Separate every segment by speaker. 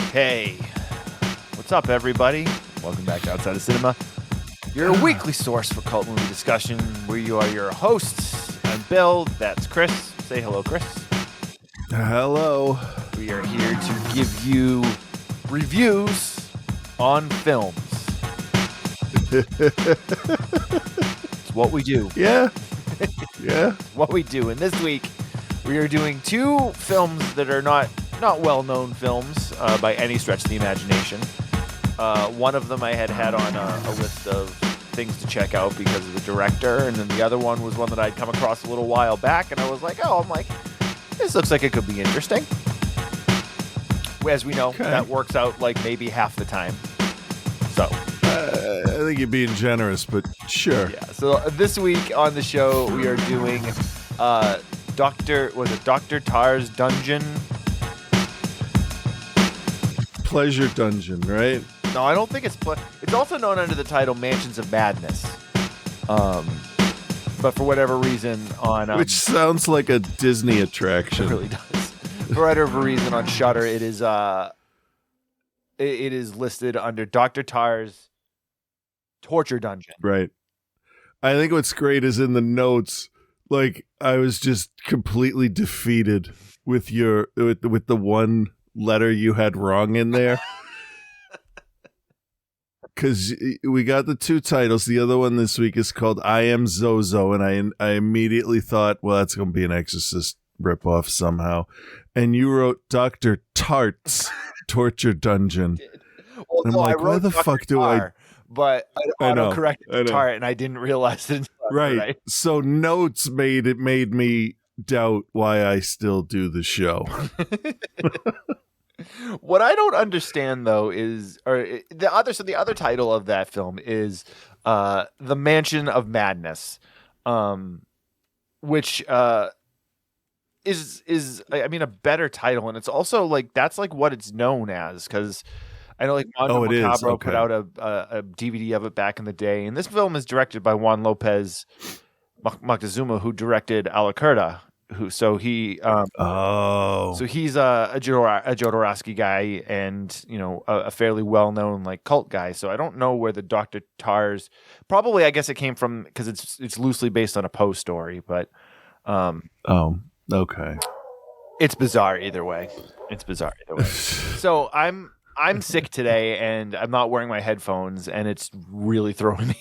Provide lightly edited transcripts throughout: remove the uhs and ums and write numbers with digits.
Speaker 1: Okay. What's up, everybody? Welcome back to Outside of Cinema, your weekly source for cult movie discussion. We are your hosts. I'm Bill. That's Chris. Say hello, Chris.
Speaker 2: Hello.
Speaker 1: We are here to give you reviews on films. It's what we do.
Speaker 2: Yeah. Yeah.
Speaker 1: What we do. And this week, we are doing two films that are not well-known films by any stretch of the imagination. One of them I had on a list of things to check out because of the director, and then the other one was one that I'd come across a little while back, and I was like, this looks like it could be interesting. As we know, that works out like maybe half the time. So
Speaker 2: I think you're being generous, but sure.
Speaker 1: Yeah. So this week on the show, we are doing Dr. Tar's Dungeon?
Speaker 2: Pleasure Dungeon, right?
Speaker 1: No, I don't think it's... It's also known under the title Mansions of Madness. But for whatever reason on...
Speaker 2: Which sounds like a Disney attraction.
Speaker 1: It really does. For whatever reason on Shudder, it is listed under Dr. Tar's Torture Dungeon.
Speaker 2: Right. I think what's great is in the notes, like, I was just completely defeated with with the one letter you had wrong in there. Because we got the two titles. The other one this week is called I Am ZoZo, and I immediately thought, well, that's going to be an Exorcist ripoff somehow. And you wrote Dr. Tart's Torture Dungeon.
Speaker 1: Well,
Speaker 2: I'm like, why the fuck do I...
Speaker 1: But I auto-corrected the Tart, and I didn't realize it.
Speaker 2: Right. So notes made me doubt why I still do the show.
Speaker 1: What I don't understand though is, the other title of that film is The Mansion of Madness, which is a better title, and it's also like that's like what it's known as, because I know like Mondo Macabro put out a DVD of it back in the day, and this film is directed by Juan Lopez Moctezuma, who directed Alacerda. So he's a Jodorowsky guy, and a fairly well-known like cult guy. So I don't know where the Dr. Tar's, probably I guess it came from, because it's loosely based on a Poe story, but
Speaker 2: okay,
Speaker 1: it's bizarre either way. So I'm sick today, and I'm not wearing my headphones, and it's really throwing me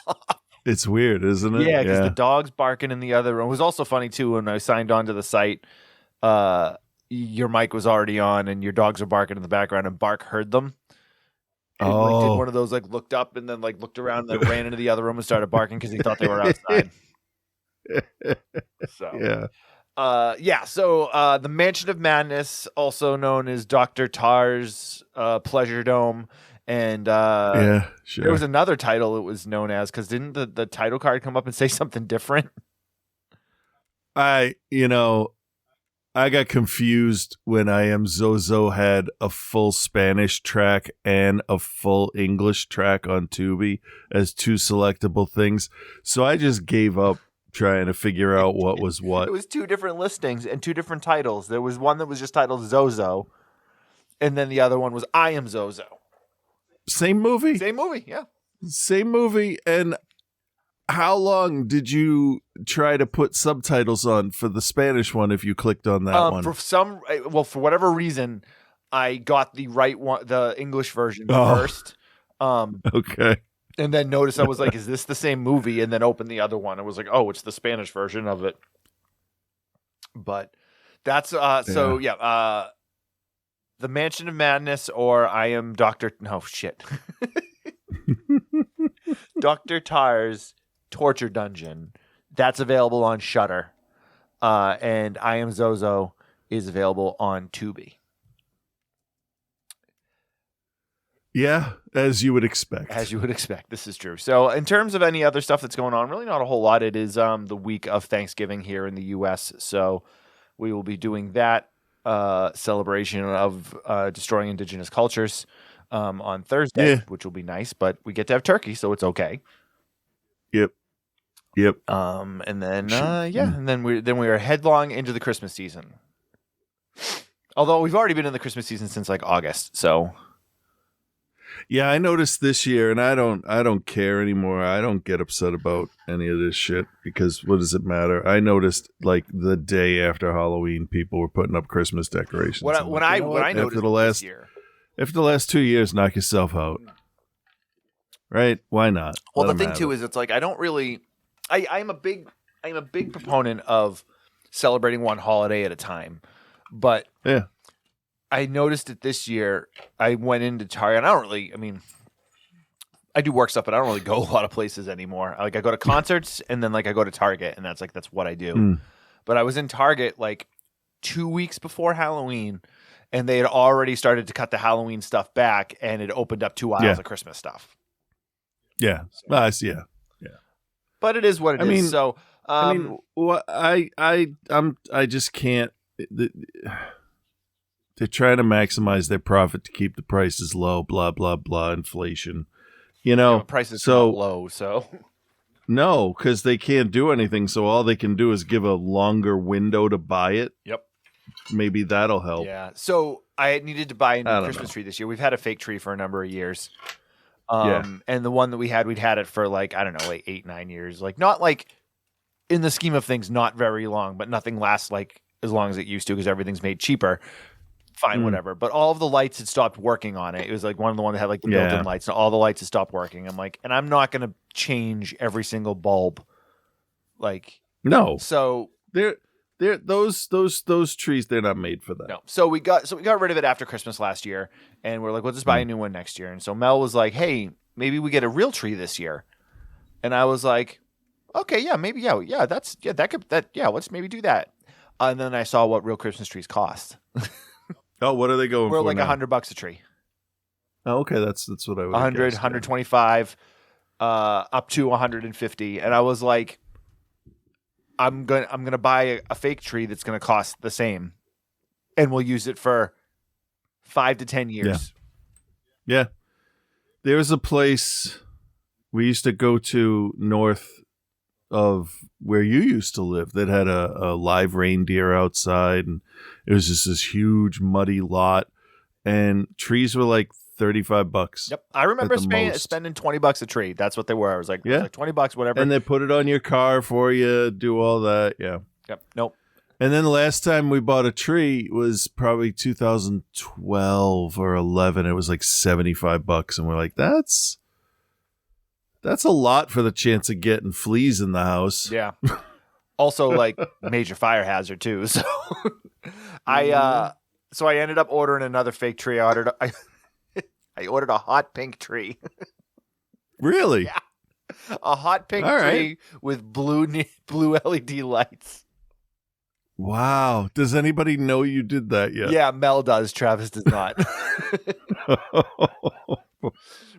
Speaker 1: off.
Speaker 2: It's weird, isn't it?
Speaker 1: Yeah, because the dog's barking in the other room. It was also funny, too, when I signed on to the site, your mic was already on, and your dogs were barking in the background, and Bark heard them. And did one of those, looked up and then, looked around and then ran into the other room and started barking because he thought they were outside. So, yeah. So, the Mansion of Madness, also known as Dr. Tar's Pleasure Dome. And
Speaker 2: yeah, sure.
Speaker 1: There was another title it was known as, because didn't the title card come up and say something different?
Speaker 2: I got confused when I Am ZoZo had a full Spanish track and a full English track on Tubi as two selectable things. So I just gave up trying to figure out what was what.
Speaker 1: It was two different listings and two different titles. There was one that was just titled ZoZo, and then the other one was I Am ZoZo.
Speaker 2: Same movie,
Speaker 1: yeah.
Speaker 2: Same movie. And how long did you try to put subtitles on for the Spanish one if you clicked on that one?
Speaker 1: For whatever reason, I got the right one, the English version first.
Speaker 2: Okay.
Speaker 1: And then noticed, I was like, is this the same movie? And then opened the other one. I was like, oh, it's the Spanish version of it. But that's, The Mansion of Madness, or I Am Dr. Tar's Torture Dungeon. That's available on Shudder. And I Am ZoZo is available on Tubi.
Speaker 2: Yeah, as you would expect.
Speaker 1: This is true. So in terms of any other stuff that's going on, really not a whole lot. It is the week of Thanksgiving here in the U.S., so we will be doing that celebration of destroying indigenous cultures on Thursday, which will be nice, but we get to have turkey, so it's okay.
Speaker 2: Yep.
Speaker 1: And then we are headlong into the Christmas season. Although we've already been in the Christmas season since like August, so
Speaker 2: Yeah, I noticed this year, and I don't care anymore. I don't get upset about any of this shit because what does it matter? I noticed like the day after Halloween, people were putting up Christmas decorations.
Speaker 1: when I noticed this year.
Speaker 2: After the last 2 years, knock yourself out. Right? Why not?
Speaker 1: Well,
Speaker 2: Let
Speaker 1: the
Speaker 2: 'em
Speaker 1: thing too
Speaker 2: have
Speaker 1: is it's like I don't really I'm a big proponent of celebrating one holiday at a time. But
Speaker 2: it. Yeah.
Speaker 1: I noticed it this year. I went into Target. I do work stuff, but I don't really go a lot of places anymore. Like I go to concerts and then like I go to Target, and that's what I do. But I was in Target like 2 weeks before Halloween, and they had already started to cut the Halloween stuff back, and it opened up 2 aisles of Christmas stuff.
Speaker 2: Yeah. Yeah.
Speaker 1: But it is what it is.
Speaker 2: mean-
Speaker 1: So
Speaker 2: what I just can't. They're trying to maximize their profit to keep the prices low. Blah blah blah. Inflation.
Speaker 1: prices
Speaker 2: so
Speaker 1: are low. So
Speaker 2: no, because they can't do anything. So all they can do is give a longer window to buy it.
Speaker 1: Yep.
Speaker 2: Maybe that'll help.
Speaker 1: Yeah. So I needed to buy a new
Speaker 2: I don't
Speaker 1: Christmas
Speaker 2: know.
Speaker 1: tree this year. We've had a fake tree for a number of years.
Speaker 2: Yeah.
Speaker 1: And the one that we'd had it for like, I don't know, like 8-9 years. Like not like in the scheme of things, not very long, but nothing lasts like as long as it used to because everything's made cheaper. Fine, whatever. But all of the lights had stopped working on it. It was like one of the ones that had like the built-in lights, and all the lights had stopped working. I'm like, and I'm not gonna change every single bulb. Like
Speaker 2: No.
Speaker 1: so
Speaker 2: They're those trees. They're not made for that.
Speaker 1: no. So we got rid of it after Christmas last year, and we're like, we'll just buy a new one next year. And so Mel was like, hey, maybe we get a real tree this year. And I was like, okay, yeah, maybe, let's maybe do that. And then I saw what real Christmas trees cost.
Speaker 2: Oh, what are they going
Speaker 1: We're
Speaker 2: for
Speaker 1: like
Speaker 2: now?
Speaker 1: $100 a tree.
Speaker 2: Oh, okay, that's what I would
Speaker 1: 100,
Speaker 2: guessed,
Speaker 1: 125, up to 150. And I was like, I'm gonna buy a fake tree that's gonna cost the same, and we'll use it for 5 to 10 years.
Speaker 2: Yeah. There was a place we used to go to north of where you used to live that had a live reindeer outside, and it was just this huge muddy lot, and trees were like $35.
Speaker 1: Yep, I remember
Speaker 2: At the most.
Speaker 1: spending $20 a tree. That's what they were. I was like,
Speaker 2: Yeah.
Speaker 1: $20, whatever.
Speaker 2: And they put it on your car for you, do all that. Yeah.
Speaker 1: Yep, nope.
Speaker 2: And then the last time we bought a tree was probably 2012 or 11. It was like $75, and we're like, that's a lot for the chance of getting fleas in the house.
Speaker 1: Yeah. Also, like major fire hazard too. So I ended up ordering another fake tree. I ordered a hot pink tree.
Speaker 2: Really?
Speaker 1: Yeah. A hot pink
Speaker 2: All
Speaker 1: tree
Speaker 2: right.
Speaker 1: with blue LED lights.
Speaker 2: Wow. Does anybody know you did that yet?
Speaker 1: Yeah, Mel does. Travis does not.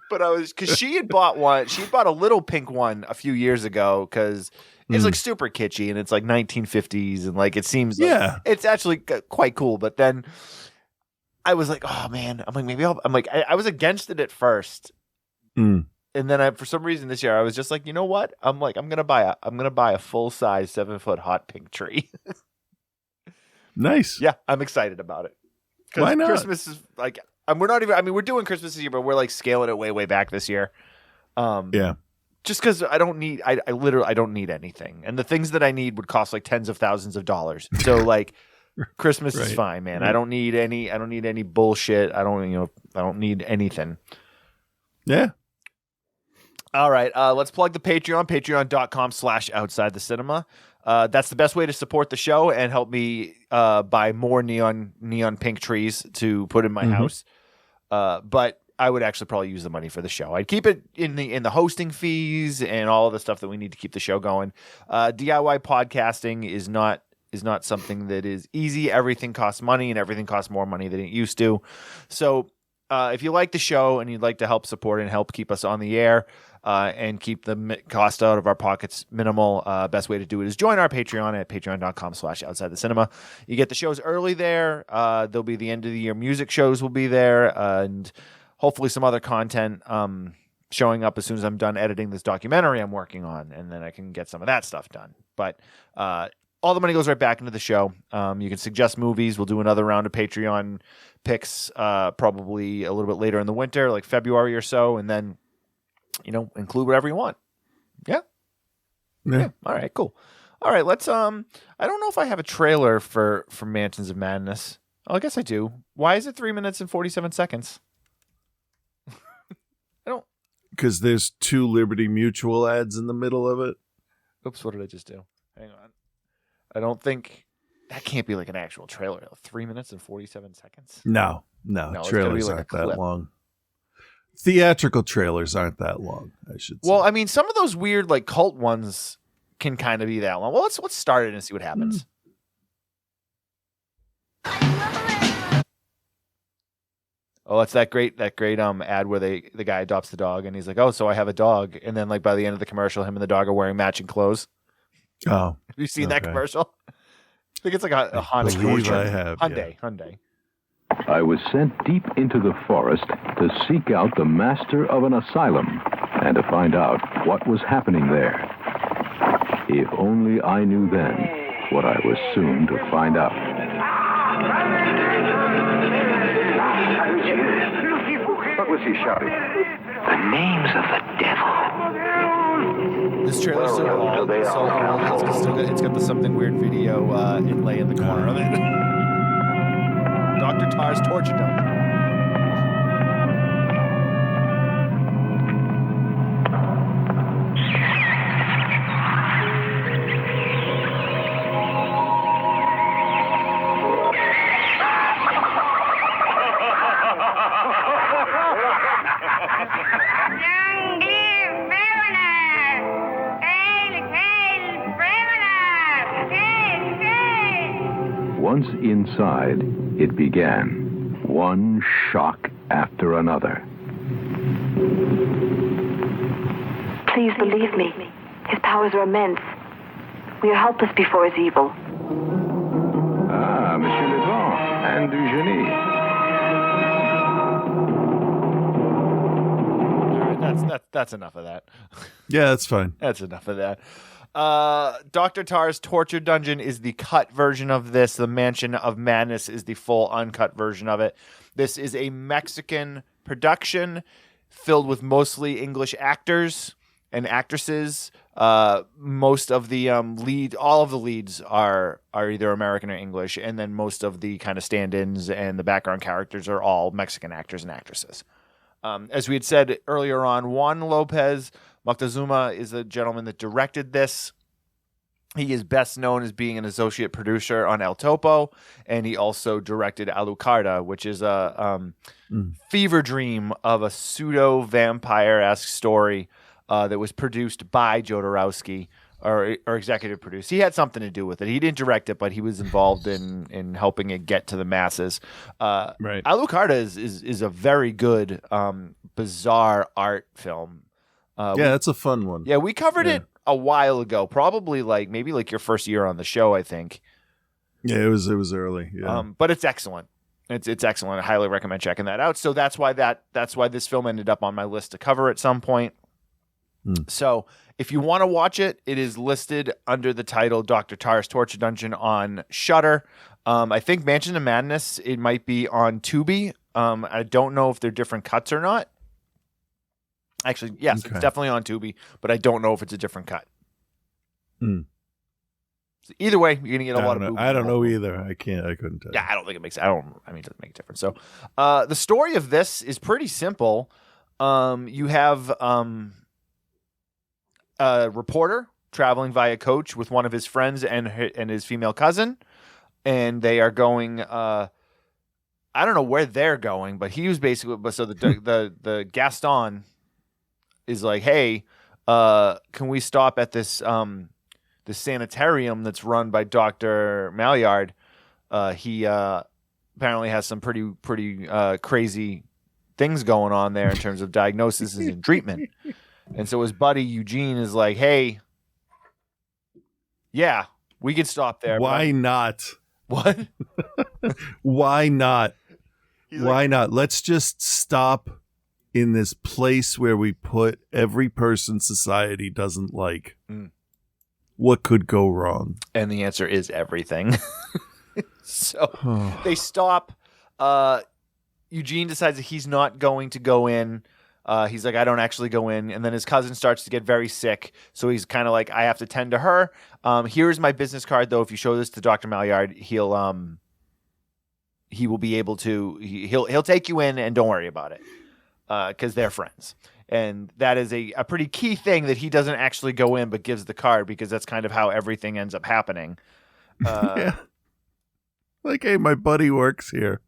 Speaker 1: But because she had bought one. She bought a little pink one a few years ago because it's like super kitschy and it's like 1950s and like it seems like it's actually quite cool. But then I was like, oh man, I'm like I was against it at first. And then for some reason this year I was just like, you know what? I'm gonna buy a full size 7-foot hot pink tree.
Speaker 2: Nice.
Speaker 1: Yeah, I'm excited about it.
Speaker 2: Why not?
Speaker 1: Christmas is like we're doing Christmas this year, but we're like scaling it way back this year.
Speaker 2: Yeah.
Speaker 1: Just because I don't need anything, and the things that I need would cost like tens of thousands of dollars. So like Christmas is fine, man.
Speaker 2: Right.
Speaker 1: I don't need any bullshit. I don't need anything.
Speaker 2: Yeah.
Speaker 1: All right, let's plug the Patreon, patreon.com/outside the cinema. That's the best way to support the show and help me buy more neon pink trees to put in my house. But I would actually probably use the money for the show. I'd keep it in the hosting fees and all of the stuff that we need to keep the show going. DIY podcasting is not something that is easy. Everything costs money, and everything costs more money than it used to. So if you like the show and you'd like to help support and help keep us on the air, and keep the cost out of our pockets minimal, best way to do it is join our Patreon at patreon.com/outside the cinema. You get the shows early there. There'll be the end of the year music shows will be there, and hopefully some other content showing up as soon as I'm done editing this documentary I'm working on, and then I can get some of that stuff done. But all the money goes right back into the show. You can suggest movies. We'll do another round of Patreon picks probably a little bit later in the winter, like February or so, and then, include whatever you want. Yeah. All right, cool. All right, let's I don't know if I have a trailer for Mansions of Madness. Oh, I guess I do. Why is it 3 minutes and 47 seconds? I don't.
Speaker 2: Because there's 2 Liberty Mutual ads in the middle of it.
Speaker 1: Oops, what did I just do? Hang on. I don't think that can't be like an actual trailer. 3 minutes and 47 seconds.
Speaker 2: No, trailers
Speaker 1: like
Speaker 2: aren't that long. Theatrical trailers aren't that long, I should say.
Speaker 1: Well, I mean, some of those weird like cult ones can kind of be that long. Well, let's start it and see what happens. Oh, it's that great ad where the guy adopts the dog and he's like, "Oh, so I have a dog," and then like by the end of the commercial, him and the dog are wearing matching clothes.
Speaker 2: Oh,
Speaker 1: have you seen that commercial? I think it's like a Honda. Hyundai.
Speaker 3: I was sent deep into the forest to seek out the master of an asylum and to find out what was happening there. If only I knew then what I was soon to find out. What was he shouting?
Speaker 4: The names of the devil.
Speaker 1: This trailer's so old. It's got the Something Weird video inlay in the corner of it. Dr. Tar's torture dungeon.
Speaker 3: Once inside, it began, one shock after another.
Speaker 5: Please believe me. His powers are immense. We are helpless before his evil.
Speaker 3: Ah, Monsieur Legrand and Eugenie.
Speaker 1: All right, that's enough of that.
Speaker 2: Yeah, that's fine.
Speaker 1: That's enough of that. Dr. Tar's Torture Dungeon is the cut version of this. The Mansion of Madness is the full uncut version of it. This is a Mexican production filled with mostly English actors and actresses. Most of the all of the leads are either American or English, and then most of the kind of stand-ins and the background characters are all Mexican actors and actresses. As we had said earlier on, Juan Lopez Moctezuma is the gentleman that directed this. He is best known as being an associate producer on El Topo, and he also directed Alucarda, which is a fever dream of a pseudo-vampire-esque story that was produced by Jodorowsky, or executive produced. He had something to do with it. He didn't direct it, but he was involved in helping it get to the masses.
Speaker 2: Right.
Speaker 1: Alucarda is a very good, bizarre art film.
Speaker 2: That's a fun one.
Speaker 1: Yeah, we covered it a while ago, probably maybe your first year on the show, I think.
Speaker 2: Yeah, it was early. Yeah.
Speaker 1: But it's excellent. It's excellent. I highly recommend checking that out. So that's why this film ended up on my list to cover at some point. So if you want to watch it, it is listed under the title Dr. Tar's Torture Dungeon on Shudder. I think Mansion of Madness, it might be on Tubi. I don't know if they're different cuts or not. Actually, yes, It's definitely on Tubi, but I don't know if it's a different cut. So either way, you're gonna get a lot of boobs.
Speaker 2: I don't know either. I couldn't tell.
Speaker 1: Yeah, I don't think it makes. It doesn't make a difference. So, the story of this is pretty simple. You have a reporter traveling via coach with one of his friends and his female cousin, and they are going. I don't know where they're going, but he was basically. So the Gaston is like, hey, can we stop at this the sanitarium that's run by Dr. Maillard? He apparently has some pretty crazy things going on there in terms of diagnosis and treatment. And so his buddy Eugene is like, hey, yeah, we could stop there.
Speaker 2: Why not?
Speaker 1: What?
Speaker 2: Why not?
Speaker 1: Why
Speaker 2: not? Let's just stop in this place where we put every person society doesn't like. what could go wrong?
Speaker 1: And the answer is everything. So they stop. Eugene decides that he's not going to go in. He's like, I don't actually go in. And then his cousin starts to get very sick. So he's kind of like, I have to tend to her. Here's my business card, though. If you show this to Dr. Maillard, he will be able to, he'll take you in and don't worry about it. Because they're friends. And that is a pretty key thing that he doesn't actually go in, but gives the card, because that's kind of how everything ends up happening.
Speaker 2: Yeah. Like, hey, my buddy works here.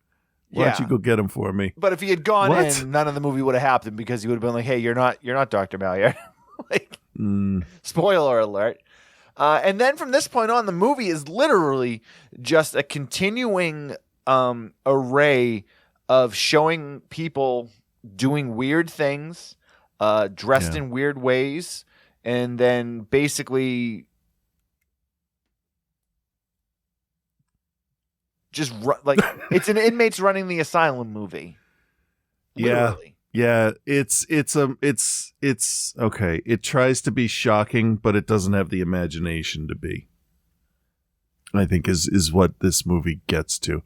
Speaker 2: Why don't you go get him for me?
Speaker 1: But if he had gone in, none of the movie would have happened, because he would have been like, hey, you're not Dr. Maillard. Like, spoiler alert. And then from this point on, the movie is literally just a continuing array of showing people doing weird things, dressed in weird ways, and then basically just like it's an inmates running the asylum movie. Literally.
Speaker 2: Yeah, it's okay. It tries to be shocking, but it doesn't have the imagination to be. I think is what this movie gets to.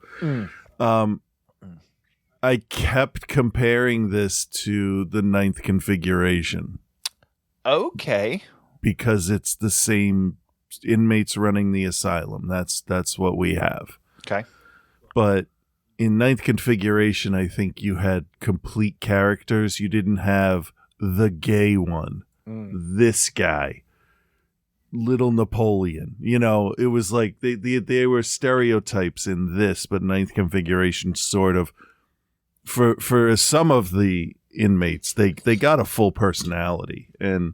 Speaker 2: I kept comparing this to the Ninth Configuration.
Speaker 1: Okay.
Speaker 2: Because it's the same inmates running the asylum. That's what we have.
Speaker 1: Okay.
Speaker 2: But in Ninth Configuration, I think you had complete characters. You didn't have the gay one, this guy, little Napoleon. You know, it was like they were stereotypes in this, but Ninth Configuration sort of, for some of the inmates, they got a full personality, and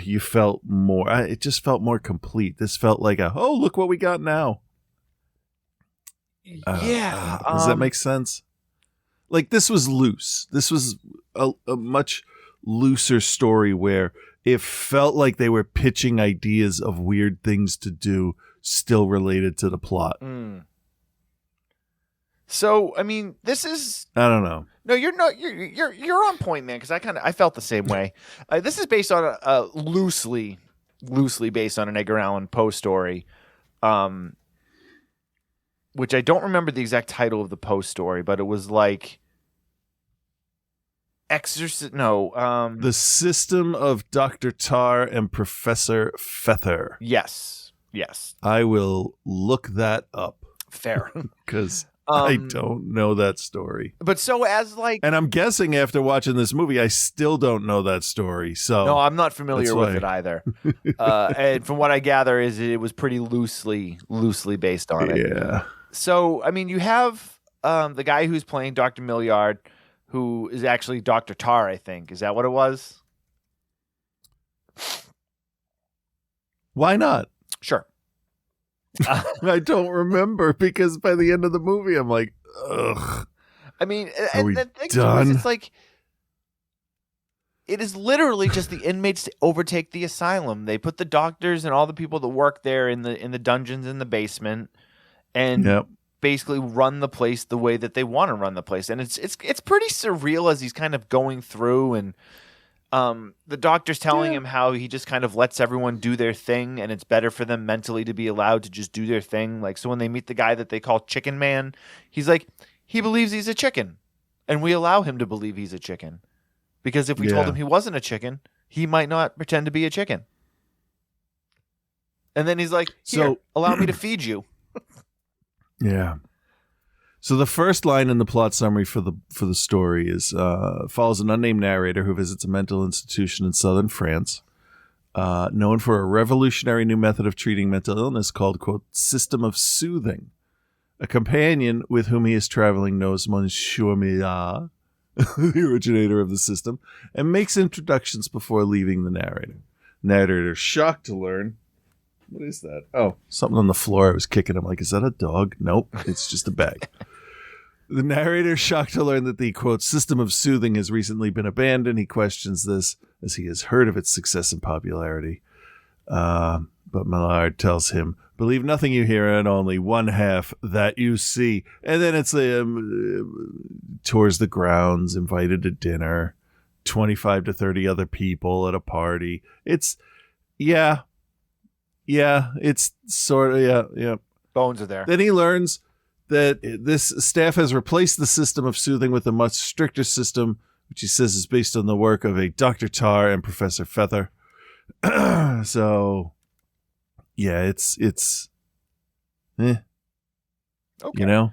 Speaker 2: you felt more. It just felt more complete. This felt like look what we got now. Does that make sense? Like, this was loose. This was a much looser story where it felt like they were pitching ideas of weird things to do still related to the plot.
Speaker 1: So, I mean, this is,
Speaker 2: I don't know.
Speaker 1: No, you're not. You're on point, man. Because I felt the same way. This is based on a loosely based on an Edgar Allan Poe story, which I don't remember the exact title of the Poe story, but it was like Exorcist. No,
Speaker 2: The System of Dr. Tar and Professor Feather.
Speaker 1: Yes.
Speaker 2: I will look that up.
Speaker 1: Fair,
Speaker 2: because I don't know that story.
Speaker 1: But so as like,
Speaker 2: and I'm guessing after watching this movie, I still don't know that story. So
Speaker 1: no, I'm not familiar with it either. And from what I gather, it was pretty loosely based on it.
Speaker 2: Yeah.
Speaker 1: So I mean, you have the guy who's playing Dr. Maillard, who is actually Dr. Tar. I think, is that what it was?
Speaker 2: Why not?
Speaker 1: Sure.
Speaker 2: I don't remember, because by the end of the movie, I'm like, ugh.
Speaker 1: I mean,
Speaker 2: Are we
Speaker 1: the thing
Speaker 2: done?
Speaker 1: Is, it's like, it is literally just the inmates to overtake the asylum. They put the doctors and all the people that work there in the dungeons in the basement, and basically run the place the way that they want to run the place. And it's pretty surreal as he's kind of going through, and the doctor's telling him how he just kind of lets everyone do their thing, and it's better for them mentally to be allowed to just do their thing. Like, so when they meet the guy that they call Chicken Man, he's like, he believes he's a chicken, and we allow him to believe he's a chicken, because if we told him he wasn't a chicken, he might not pretend to be a chicken. And then he's like, here, allow me to feed you.
Speaker 2: Yeah. So the first line in the plot summary for the story is follows an unnamed narrator who visits a mental institution in southern France, known for a revolutionary new method of treating mental illness called, quote, system of soothing. A companion with whom he is traveling knows Monsieur Millard, the originator of the system, and makes introductions before leaving the narrator. Narrator shocked to learn. What is that? Oh, something on the floor. I was kicking. I'm like, is that a dog? Nope, it's just a bag. The narrator shocked to learn that the, quote, system of soothing has recently been abandoned. He questions this as he has heard of its success and popularity. But Millard tells him, believe nothing you hear and only one half that you see. And then it's tours the grounds, invited to dinner, 25 to 30 other people at a party. It's, Yeah, it's sort of, yeah.
Speaker 1: Bones are there.
Speaker 2: Then he learns that this staff has replaced the system of soothing with a much stricter system, which he says is based on the work of a Dr. Tar and Professor Feather. So, yeah, it's
Speaker 1: Okay.
Speaker 2: you know,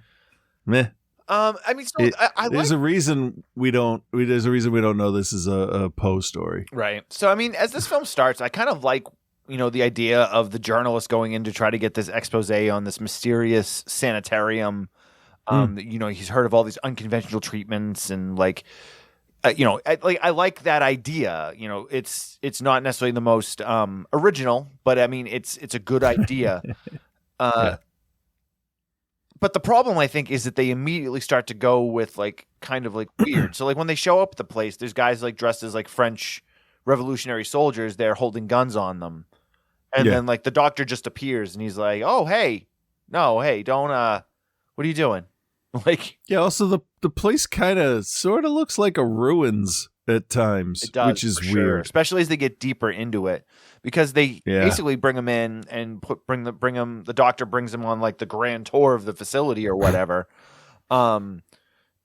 Speaker 2: meh.
Speaker 1: I mean, so I
Speaker 2: there's a reason we don't. There's a reason we don't know this is a Poe story,
Speaker 1: right. So I mean, as this film starts, I kind of like the idea of the journalist going in to try to get this expose on this mysterious sanitarium. He's heard of all these unconventional treatments and like, I like that idea. It's not necessarily the most original, but I mean, it's a good idea.
Speaker 2: Yeah.
Speaker 1: But the problem, I think, is that they immediately start to go with like kind of like weird. So like when they show up at the place, there's guys like dressed as like French revolutionary soldiers there holding guns on them. And then like the doctor just appears and he's like, "Oh, hey, no, hey, don't what are you doing?" Like,
Speaker 2: yeah. Also, the place kind of sort of looks like a ruins at times,
Speaker 1: it does,
Speaker 2: which is
Speaker 1: for sure,
Speaker 2: weird,
Speaker 1: especially as they get deeper into it, because they basically bring him in and bring him. The doctor brings him on like the grand tour of the facility or whatever. And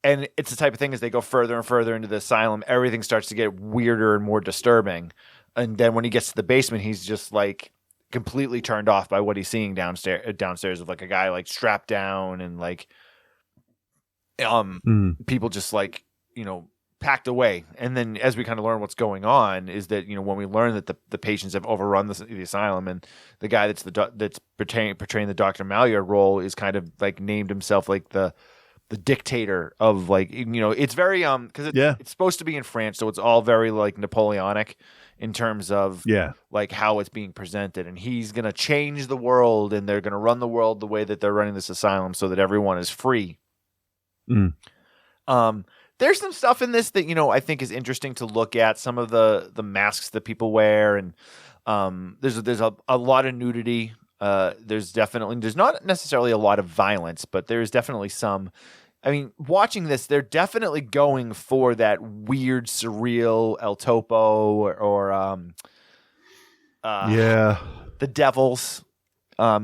Speaker 1: it's the type of thing as they go further and further into the asylum, everything starts to get weirder and more disturbing. And then when he gets to the basement, he's just like completely turned off by what he's seeing downstairs of like a guy like strapped down and like people just like packed away. And then as we kind of learn what's going on is that when we learn that the patients have overrun the asylum, and the guy that's portraying the Dr. Malia role is kind of like named himself like the dictator of like it's very because it's supposed to be in France, so it's all very like Napoleonic in terms of like how it's being presented, and he's gonna change the world and they're gonna run the world the way that they're running this asylum so that everyone is free. There's some stuff in this that I think is interesting to look at, some of the masks that people wear, and there's a lot of nudity. There's not necessarily a lot of violence, but there's definitely some. I mean, watching this, they're definitely going for that weird, surreal El Topo or the Devils. I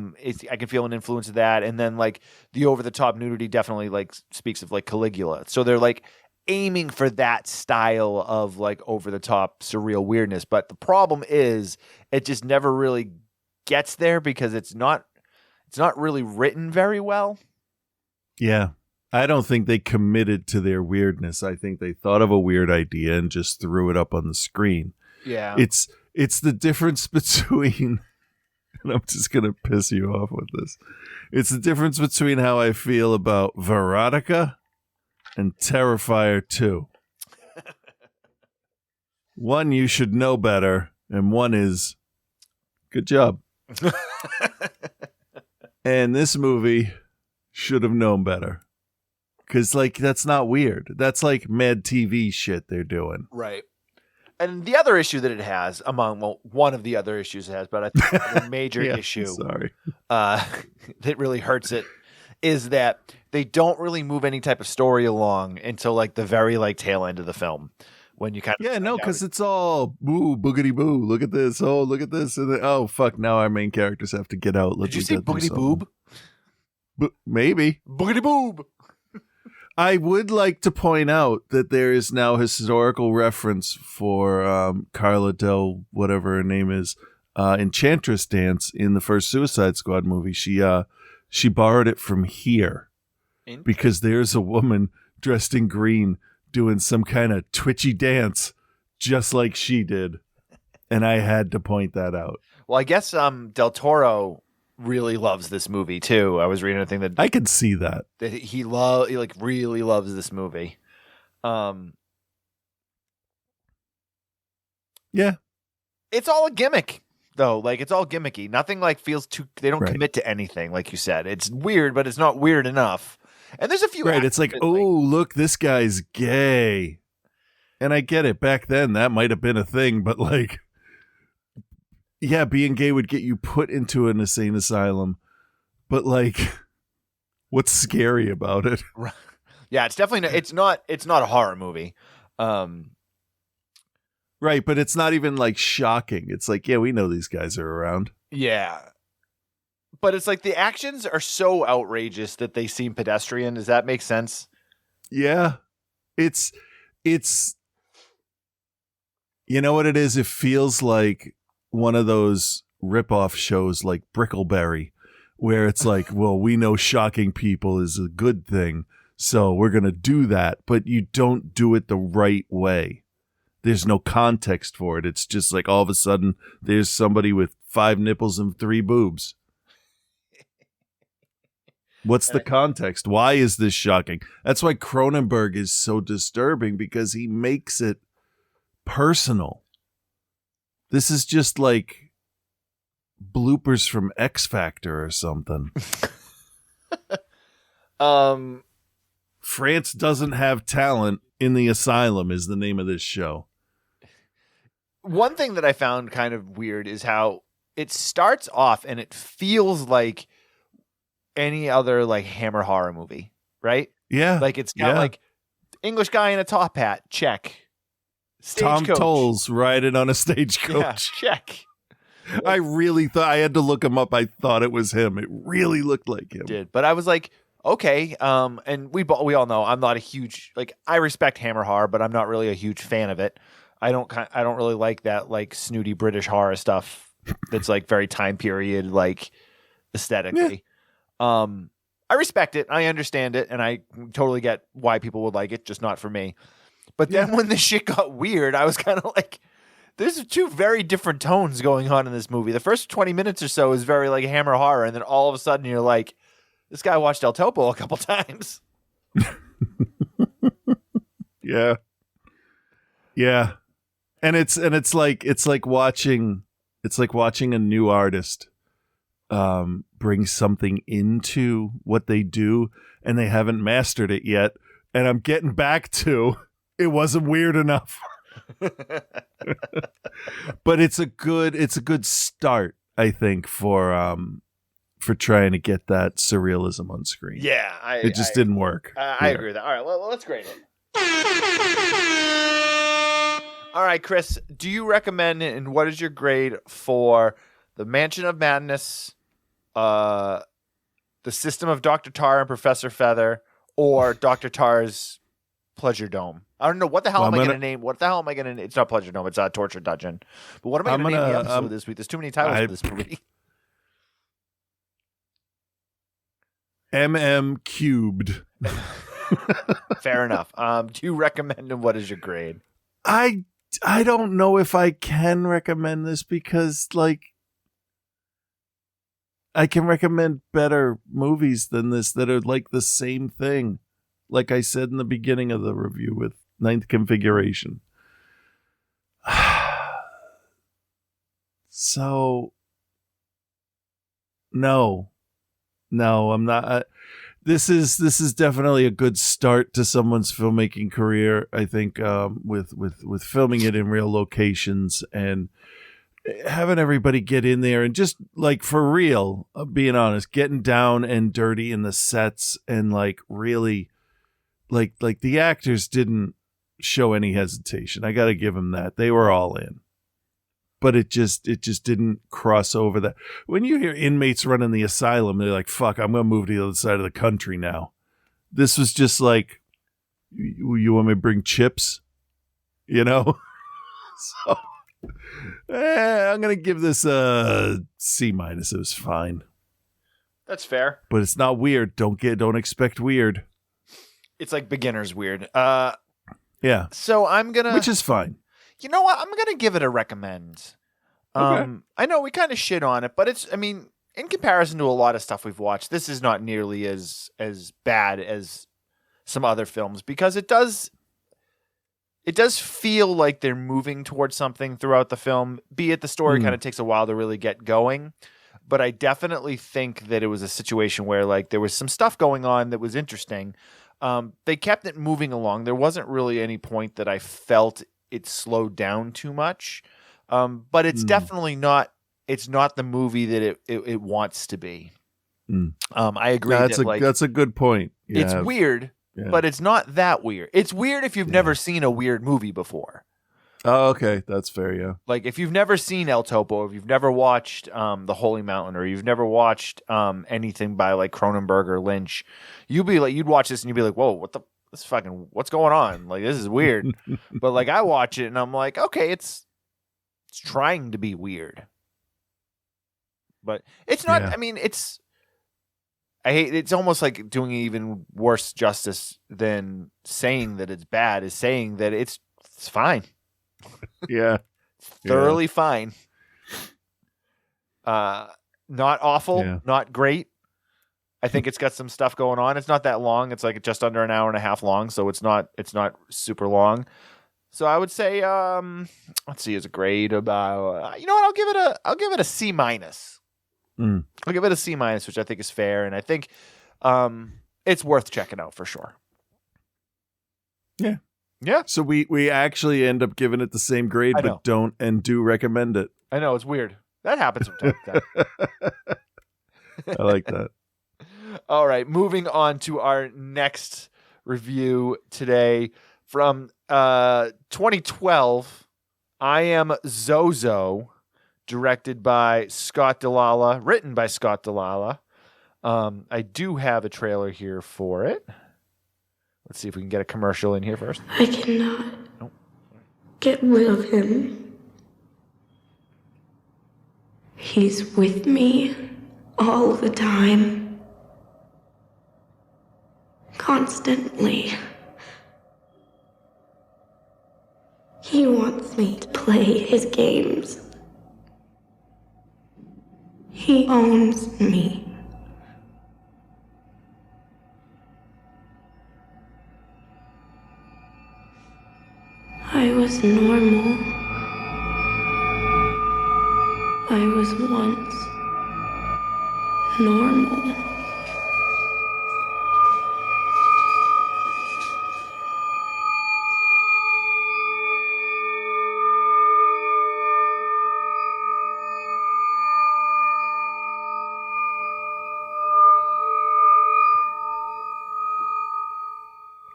Speaker 1: can feel an influence of that, and then like the over the top nudity definitely like speaks of like Caligula. So they're like aiming for that style of like over the top surreal weirdness. But the problem is, it just never really gets there because it's not really written very well.
Speaker 2: Yeah. I don't think they committed to their weirdness. I think they thought of a weird idea and just threw it up on the screen.
Speaker 1: Yeah.
Speaker 2: It's the difference between, and I'm just going to piss you off with this. It's the difference between how I feel about Veronica and Terrifier 2. One, you should know better, and one is, good job. And this movie should have known better. Because, like, that's not weird. That's like Mad TV shit they're doing.
Speaker 1: Right. And the other issue that it has, one of the other issues it has, but I think the major issue that really hurts it is that they don't really move any type of story along until, like, the very, like, tail end of the film. When you kind of
Speaker 2: because it's all boo, boogity boo. Look at this. Oh, look at this. And then, oh, fuck, now our main characters have to get out.
Speaker 1: Did you say boogity boob?
Speaker 2: Maybe.
Speaker 1: Boogity boob.
Speaker 2: I would like to point out that there is now historical reference for Carla Del, whatever her name is, Enchantress dance in the first Suicide Squad movie. She borrowed it from here because there's a woman dressed in green doing some kind of twitchy dance just like she did. And I had to point that out.
Speaker 1: Well, I guess Del Toro really loves this movie too. I was reading a thing that
Speaker 2: I can see that
Speaker 1: he really loves this movie.
Speaker 2: Yeah,
Speaker 1: it's all a gimmick though. Like, it's all gimmicky. Nothing like feels too. They don't commit to anything, like you said. It's weird, but it's not weird enough. And there's a few.
Speaker 2: Right, it's like, oh, look, this guy's gay, and I get it. Back then, that might have been a thing, but like. Yeah, being gay would get you put into an insane asylum, but like, what's scary about it?
Speaker 1: Yeah, it's definitely it's not a horror movie.
Speaker 2: Right, but it's not even like shocking. It's like, yeah, we know these guys are around.
Speaker 1: Yeah. But it's like the actions are so outrageous that they seem pedestrian. Does that make sense?
Speaker 2: Yeah. It's you know what it is? It feels like one of those rip-off shows like Brickleberry, where it's like, well, we know shocking people is a good thing, so we're going to do that, but you don't do it the right way. There's no context for it. It's just like all of a sudden there's somebody with 5 nipples and 3 boobs. What's the context? Why is this shocking? That's why Cronenberg is so disturbing, because he makes it personal. This is just like bloopers from X Factor or something. France Doesn't Have Talent in the Asylum is the name of this show.
Speaker 1: One thing that I found kind of weird is how it starts off and it feels like any other like Hammer horror movie, right?
Speaker 2: Yeah.
Speaker 1: Like it's got like English guy in a top hat, check.
Speaker 2: Tom
Speaker 1: Stagecoach.
Speaker 2: Tolles riding on a stagecoach.
Speaker 1: Yeah, check.
Speaker 2: I really thought, I had to look him up. I thought it was him. It really looked like him.
Speaker 1: Did, but I was like, okay. And we all know I'm not a huge, like, I respect Hammer horror, but I'm not really a huge fan of it. I don't really like that like snooty British horror stuff that's like very time period like aesthetically. Yeah. I respect it. I understand it, and I totally get why people would like it, just not for me. But then when the shit got weird, I was kind of like, there's 2 very different tones going on in this movie. The first 20 minutes or so is very like Hammer horror, and then all of a sudden you're like, this guy watched El Topo a couple times.
Speaker 2: Yeah. Yeah. And it's like watching a new artist bring something into what they do, and they haven't mastered it yet. And I'm getting back to, it wasn't weird enough. But it's a good start, I think, for trying to get that surrealism on screen.
Speaker 1: Yeah,
Speaker 2: it just didn't work.
Speaker 1: I agree with that. All right, well, let's grade it. All right, Chris, do you recommend, and what is your grade for The Mansion of Madness, The System of Dr. Tar and Professor Feather, or Dr. Tar's Pleasure Dome? I don't know. What the hell am I going to name? What the hell am I going to name? It's not Pleasure Dome. It's Torture Dungeon. But what am I going to name the episode this week? There's too many titles for this movie.
Speaker 2: MM cubed.
Speaker 1: Fair enough. Do you recommend, and what is your grade?
Speaker 2: I don't know if I can recommend this, because like I can recommend better movies than this that are like the same thing. Like I said in the beginning of the review with Ninth Configuration. So no, I'm not. This is definitely a good start to someone's filmmaking career. I think with filming it in real locations and having everybody get in there and just like for real, being honest, getting down and dirty in the sets, and like really, like the actors didn't show any hesitation. I got to give them that. They were all in. But it just didn't cross over that. When you hear inmates running the asylum, they're like, fuck, I'm going to move to the other side of the country now. This was just like, you want me to bring chips? You know? So, I'm going to give this a C-. It was fine.
Speaker 1: That's fair.
Speaker 2: But it's not weird. Don't expect weird.
Speaker 1: It's like beginner's weird.
Speaker 2: Yeah.
Speaker 1: So I'm going to...
Speaker 2: Which is fine.
Speaker 1: You know what? I'm going to give it a recommend.
Speaker 2: Okay.
Speaker 1: I know we kind of shit on it, but in comparison to a lot of stuff we've watched, this is not nearly as bad as some other films, because it does feel like they're moving towards something throughout the film, be it the story kind of takes a while to really get going. But I definitely think that it was a situation where like there was some stuff going on that was interesting. They kept it moving along. There wasn't really any point that I felt it slowed down too much, but it's definitely not. It's not the movie that it wants to be. I agree.
Speaker 2: That's a good point.
Speaker 1: It's weird, but it's not that weird. It's weird if you've never seen a weird movie before.
Speaker 2: Oh, okay. That's fair, yeah.
Speaker 1: Like if you've never seen El Topo, if you've never watched The Holy Mountain, or you've never watched anything by like Cronenberg or Lynch, you'd watch this and you'd be like, whoa, what's going on? Like this is weird. But like I watch it and I'm like, okay, it's trying to be weird. But it's not,
Speaker 2: Yeah.
Speaker 1: I mean, it's almost like doing even worse justice than saying that it's bad is saying that it's fine.
Speaker 2: Yeah.
Speaker 1: Thoroughly fine. Not awful,
Speaker 2: Yeah.
Speaker 1: not great. I think it's got some stuff going on. It's not that long. It's like just under an hour and a half long, so it's not super long. So I would say, let's see, as a grade about, you know what? I'll give it a C minus. I'll give it a C minus, which I think is fair, and I think it's worth checking out for sure.
Speaker 2: Yeah.
Speaker 1: Yeah.
Speaker 2: So we actually end up giving it the same grade,
Speaker 1: I know.
Speaker 2: but don't and do recommend it.
Speaker 1: I know, it's weird. That happens from time to time.
Speaker 2: I like that.
Speaker 1: All right, moving on to our next review today from 2012. I Am ZoZo, directed by Scott Delala, written by Scott Delala. I do have a trailer here for it. Let's see if we can get a commercial in here first.
Speaker 6: I cannot get rid of him. He's with me all the time. Constantly. He wants me to play his games. He owns me. I was normal. I was once normal.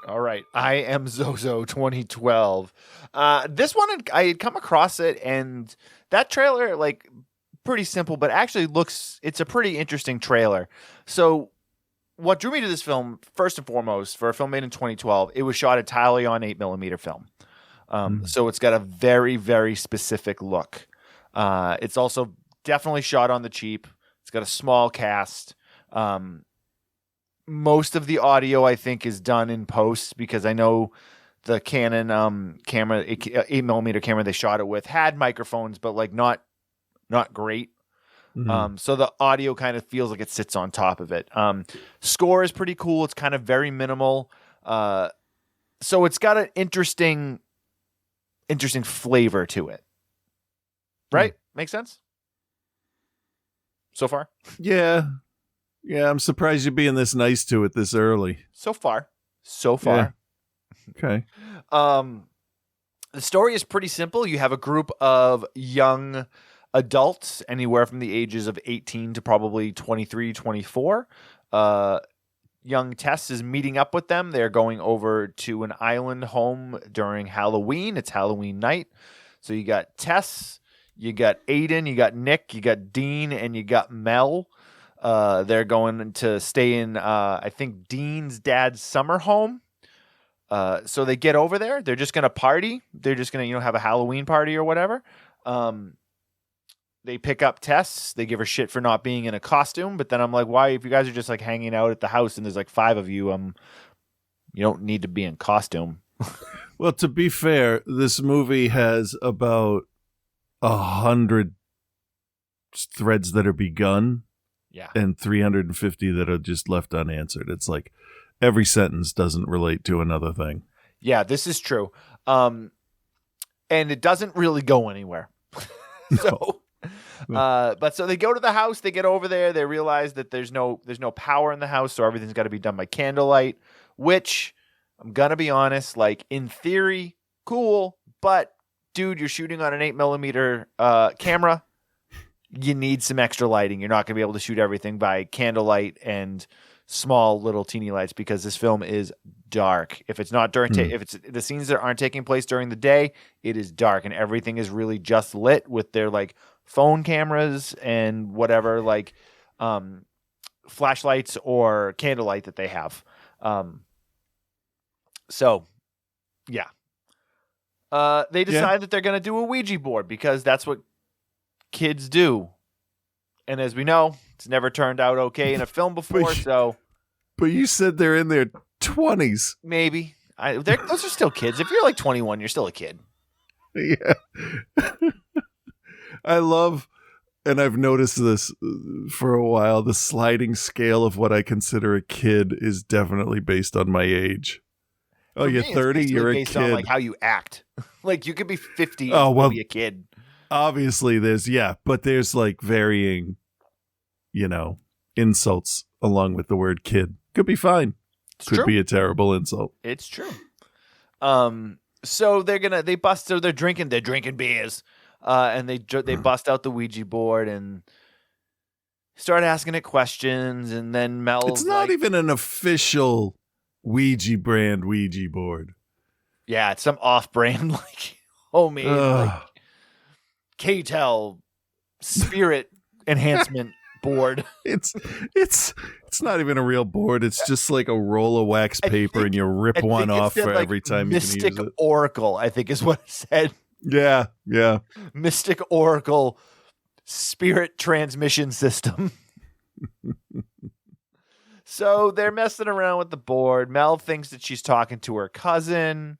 Speaker 1: All right, I Am ZoZo 2012. This one, I had come across it, and that trailer, like, pretty simple, but actually it's a pretty interesting trailer. So what drew me to this film, first and foremost, for a film made in 2012, it was shot entirely on 8mm film. So it's got a very, very specific look. It's also definitely shot on the cheap. It's got a small cast. Most of the audio, I think, is done in post, because I know the Canon camera, 8mm camera they shot it with, had microphones, but like not great. So the audio kind of feels like it sits on top of it. Score is pretty cool. It's kind of very minimal. So it's got an interesting flavor to it. Right? Make sense? So far?
Speaker 2: Yeah. Yeah, I'm surprised you're being this nice to it this early.
Speaker 1: So far.
Speaker 2: Yeah. Okay.
Speaker 1: The story is pretty simple. You have a group of young adults, anywhere from the ages of 18 to probably 23, 24. Young Tess is meeting up with them. They're going over to an island home during Halloween. It's Halloween night. So you got Tess, you got Aiden, you got Nick, you got Dean, and you got Mel. They're going to stay in, I think, Dean's dad's summer home. So they get over there. They're just going to party. They're just going to, have a Halloween party or whatever. They pick up Tess. They give her shit for not being in a costume. But then I'm like, why, if you guys are just like hanging out at the house and there's like 5 of you, you don't need to be in costume.
Speaker 2: Well, to be fair, this movie has about 100 threads that are begun.
Speaker 1: Yeah.
Speaker 2: And 350 that are just left unanswered. It's like every sentence doesn't relate to another thing.
Speaker 1: Yeah, this is true. And it doesn't really go anywhere. But so they go to the house, they get over there, they realize that there's no power in the house, so everything's got to be done by candlelight, which I'm going to be honest, like in theory, cool, but dude, you're shooting on an 8mm camera. You need some extra lighting. You're not going to be able to shoot everything by candlelight and small little teeny lights because this film is dark. If it's not during, if it's the scenes that aren't taking place during the day, it is dark and everything is really just lit with their like phone cameras and whatever like flashlights or candlelight that they have. So yeah. They decide that they're going to do a Ouija board because that's what kids do. And as we know, it's never turned out okay in a film before.
Speaker 2: But you said they're in their 20s.
Speaker 1: Maybe. Those are still kids. If you're like 21, you're still a kid.
Speaker 2: Yeah. I love, and I've noticed this for a while, the sliding scale of what I consider a kid is definitely based on my age. Oh, you're 30, you're a
Speaker 1: based
Speaker 2: kid.
Speaker 1: on like how you act. Like you could be 50 and still be a kid.
Speaker 2: Obviously but there's like varying, insults along with the word kid. Could be fine. Could be a terrible insult.
Speaker 1: It's true. So they're drinking beers. And they bust out the Ouija board and start asking it questions, and then Mel's
Speaker 2: it's not even an official Ouija brand Ouija board.
Speaker 1: Yeah, it's some off-brand like homemade like K-Tel spirit enhancement board.
Speaker 2: It's not even a real board. It's just like a roll of wax paper, and you rip one off for every time you can use it.
Speaker 1: Mystic Oracle, I think is what it said.
Speaker 2: Yeah.
Speaker 1: Mystic Oracle spirit transmission system. So they're messing around with the board. Mel thinks that she's talking to her cousin.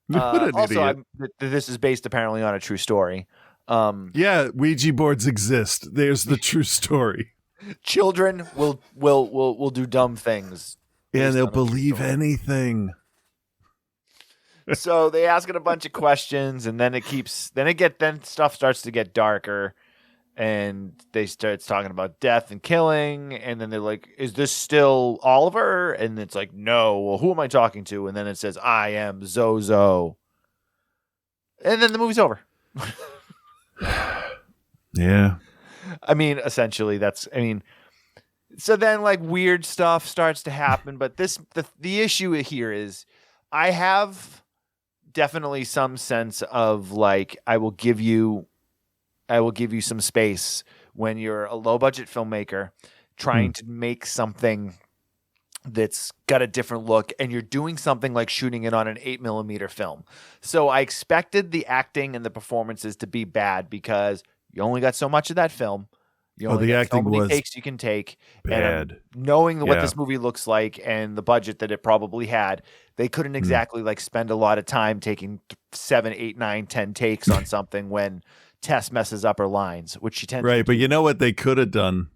Speaker 2: What an idiot.
Speaker 1: This is based apparently on a true story.
Speaker 2: Yeah, Ouija boards exist. There's the true story.
Speaker 1: Children will do dumb things.
Speaker 2: Yeah, they'll believe anything.
Speaker 1: So they ask it a bunch of questions, and then then stuff starts to get darker, and they start talking about death and killing, and then they're like, "Is this still Oliver?" And it's like, "No." Well, who am I talking to? And then it says, "I am ZoZo," and then the movie's over.
Speaker 2: Yeah.
Speaker 1: I mean, essentially, so then like weird stuff starts to happen, but the issue here is I have definitely some sense of like I will give you some space when you're a low budget filmmaker trying to make something that's got a different look, and you're doing something like shooting it on an 8mm film. So I expected the acting and the performances to be bad because you only got so much of that film. You only
Speaker 2: the
Speaker 1: got
Speaker 2: acting
Speaker 1: so many
Speaker 2: was
Speaker 1: takes you can take.
Speaker 2: bad.
Speaker 1: And knowing what this movie looks like and the budget that it probably had, they couldn't exactly like spend a lot of time taking 7, 8, 9, 10 takes on something when Tess messes up her lines, which she tends to do.
Speaker 2: But you know what they could have done?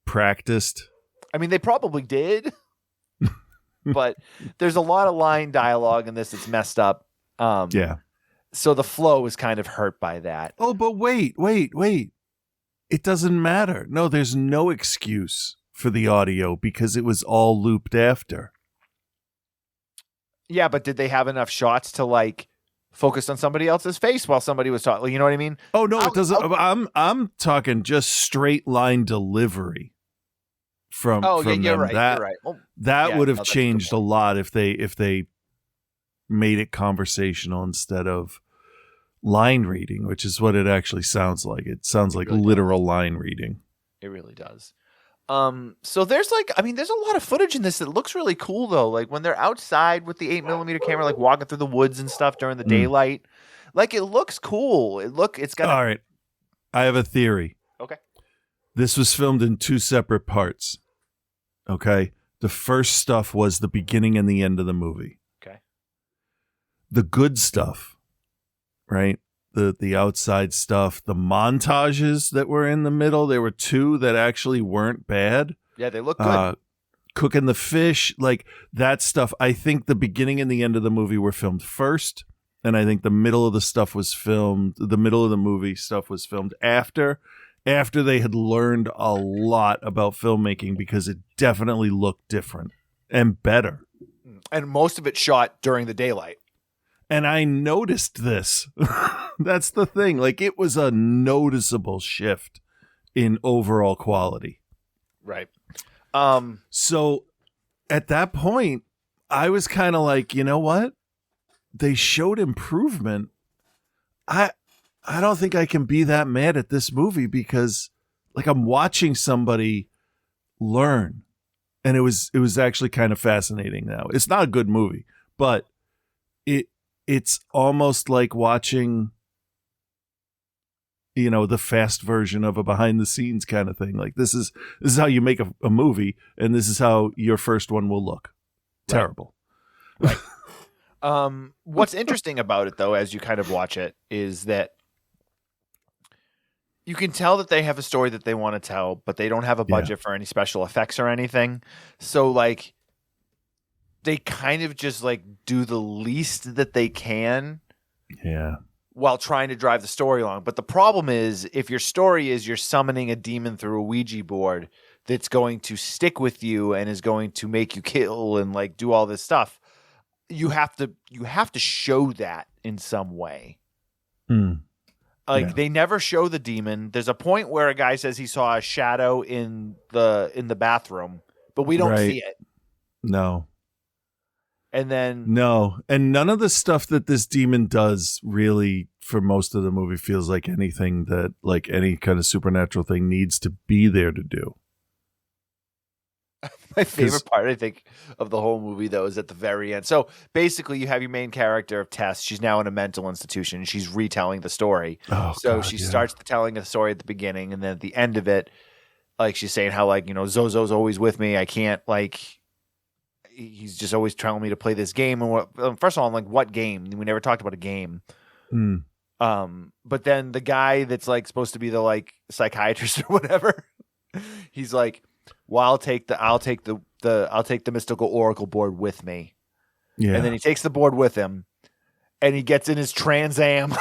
Speaker 2: Practiced.
Speaker 1: I mean, they probably did, but there's a lot of line dialogue in this that's messed up. So the flow is kind of hurt by that.
Speaker 2: Oh, but wait. It doesn't matter. No, there's no excuse for the audio because it was all looped after.
Speaker 1: Yeah, but did they have enough shots to like focus on somebody else's face while somebody was talking? You know what I mean?
Speaker 2: Oh no, it doesn't. I'm talking just straight line delivery from them.
Speaker 1: You're right. Well,
Speaker 2: that would have changed a lot if they made it conversational instead of line reading, which is what it actually sounds like. It sounds like really literal line reading.
Speaker 1: It really does. So there's there's a lot of footage in this that looks really cool though. Like when they're outside with the 8mm camera, like walking through the woods and stuff during the daylight, like it looks cool. It's got.
Speaker 2: All right. I have a theory.
Speaker 1: Okay.
Speaker 2: This was filmed in 2 separate parts. Okay. The first stuff was the beginning and the end of the movie.
Speaker 1: Okay.
Speaker 2: The good stuff, right? The outside stuff, the montages that were in the middle, there were 2 that actually weren't bad.
Speaker 1: Yeah, they look good.
Speaker 2: Cooking the fish, like that stuff. I think the beginning and the end of the movie were filmed first, and I think the middle of the movie stuff was filmed after they had learned a lot about filmmaking, because it definitely looked different and better.
Speaker 1: And most of it shot during the daylight.
Speaker 2: And I noticed this. That's the thing. Like, it was a noticeable shift in overall quality.
Speaker 1: Right.
Speaker 2: So at that point, I was kind of like, you know what? They showed improvement. I don't think I can be that mad at this movie because like I'm watching somebody learn. And it was actually kind of fascinating now. It's not a good movie, but it's almost like watching, you know, the fast version of a behind the scenes kind of thing. Like this is how you make a movie, and this is how your first one will look.
Speaker 1: Right.
Speaker 2: Terrible.
Speaker 1: Right. What's interesting about it, though, as you kind of watch it, is that you can tell that they have a story that they want to tell, but they don't have a budget for any special effects or anything. So, like, they kind of just, like, do the least that they can.
Speaker 2: Yeah.
Speaker 1: While trying to drive the story along. But the problem is, if your story is you're summoning a demon through a Ouija board that's going to stick with you and is going to make you kill and, like, do all this stuff, you have to show that in some way. They never show the demon. There's a point where a guy says he saw a shadow in the bathroom, but we don't see it.
Speaker 2: No.
Speaker 1: And then
Speaker 2: and none of the stuff that this demon does really for most of the movie feels like anything that like any kind of supernatural thing needs to be there to do.
Speaker 1: My favorite part, I think, of the whole movie, though, is at the very end. So basically, you have your main character, Tess. She's now in a mental institution, and she's retelling the story. She starts the telling of the story at the beginning, and then at the end of it, like she's saying how, like, you know, ZoZo's always with me. I can't, like, he's just always telling me to play this game. And first of all, I'm like, what game? We never talked about a game. But then the guy that's like supposed to be the like psychiatrist or whatever, he's like, well, I'll take the mystical oracle board with me. Yeah. And then he takes the board with him and he gets in his Trans Am.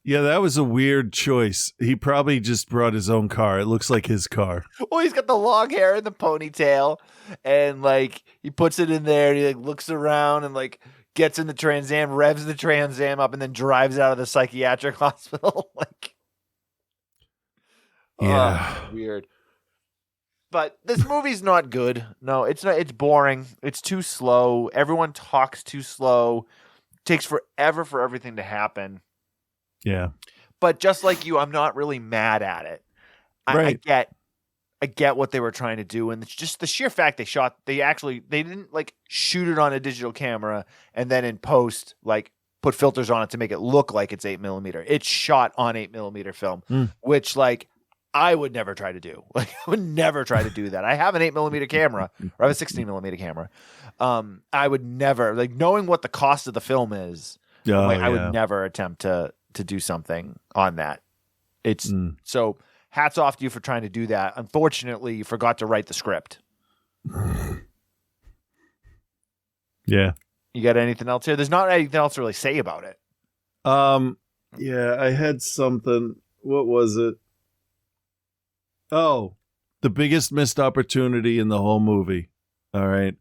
Speaker 2: Yeah, that was a weird choice. He probably just brought his own car. It looks like his car.
Speaker 1: Well, he's got the long hair and the ponytail, and like he puts it in there and he like looks around and like gets in the Trans Am, revs the Trans Am up, and then drives out of the psychiatric hospital. Like, weird. But this movie's not good. No, it's not. It's boring. It's too slow. Everyone talks too slow. It takes forever for everything to happen.
Speaker 2: Yeah.
Speaker 1: But just like you, I'm not really mad at it. I get what they were trying to do, and it's just the sheer fact they didn't like shoot it on a digital camera and then in post like put filters on it to make it look like it's 8mm. It's shot on 8mm film, which like I would never try to do. Like I would never try to do that. I have an 8mm camera, or I have a 16mm camera. I would never, like, knowing what the cost of the film is. I would never attempt to do something on that. It's so hats off to you for trying to do that. Unfortunately, you forgot to write the script.
Speaker 2: Yeah.
Speaker 1: You got anything else here? There's not anything else to really say about it.
Speaker 2: Yeah, I had something. What was it? Oh, the biggest missed opportunity in the whole movie. All right.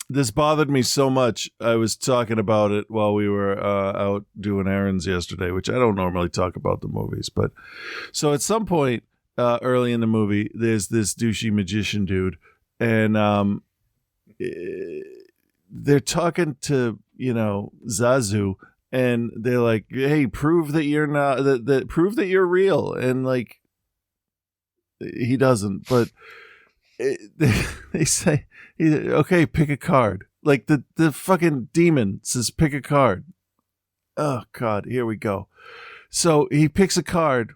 Speaker 2: This bothered me so much. I was talking about it while we were out doing errands yesterday, which I don't normally talk about the movies. But so at some point early in the movie, there's this douchey magician dude, and they're talking to, you know, ZoZo, and they're like, "Hey, prove that you're not prove that you're real." And like, he doesn't, but they say, "Okay, pick a card." Like the fucking demon says, "Pick a card." Oh God, here we go. So he picks a card,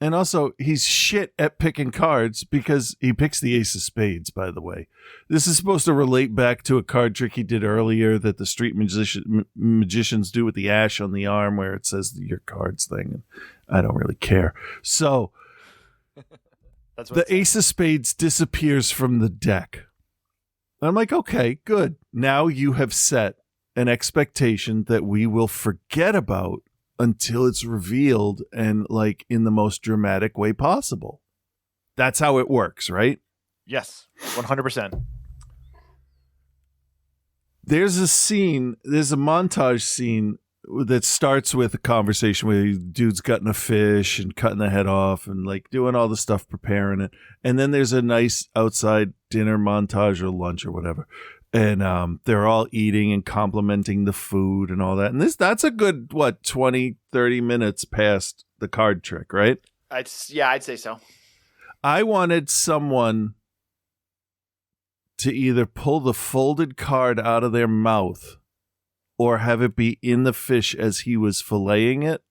Speaker 2: and also he's shit at picking cards because he picks the ace of spades. By the way, this is supposed to relate back to a card trick he did earlier that the street magicians do with the ash on the arm, where it says your cards thing. I don't really care. So
Speaker 1: That's what
Speaker 2: the ace of spades disappears from the deck. I'm like, okay, good. Now you have set an expectation that we will forget about until it's revealed, and like in the most dramatic way possible. That's how it works, right?
Speaker 1: Yes, 100%.
Speaker 2: There's a montage scene that starts with a conversation where dude's gutting a fish and cutting the head off and like doing all the stuff, preparing it. And then there's a nice outside dinner montage or lunch or whatever. And they're all eating and complimenting the food and all that. And that's a good, 20, 30 minutes past the card trick, right?
Speaker 1: I'd say so.
Speaker 2: I wanted someone to either pull the folded card out of their mouth or have it be in the fish as he was filleting it.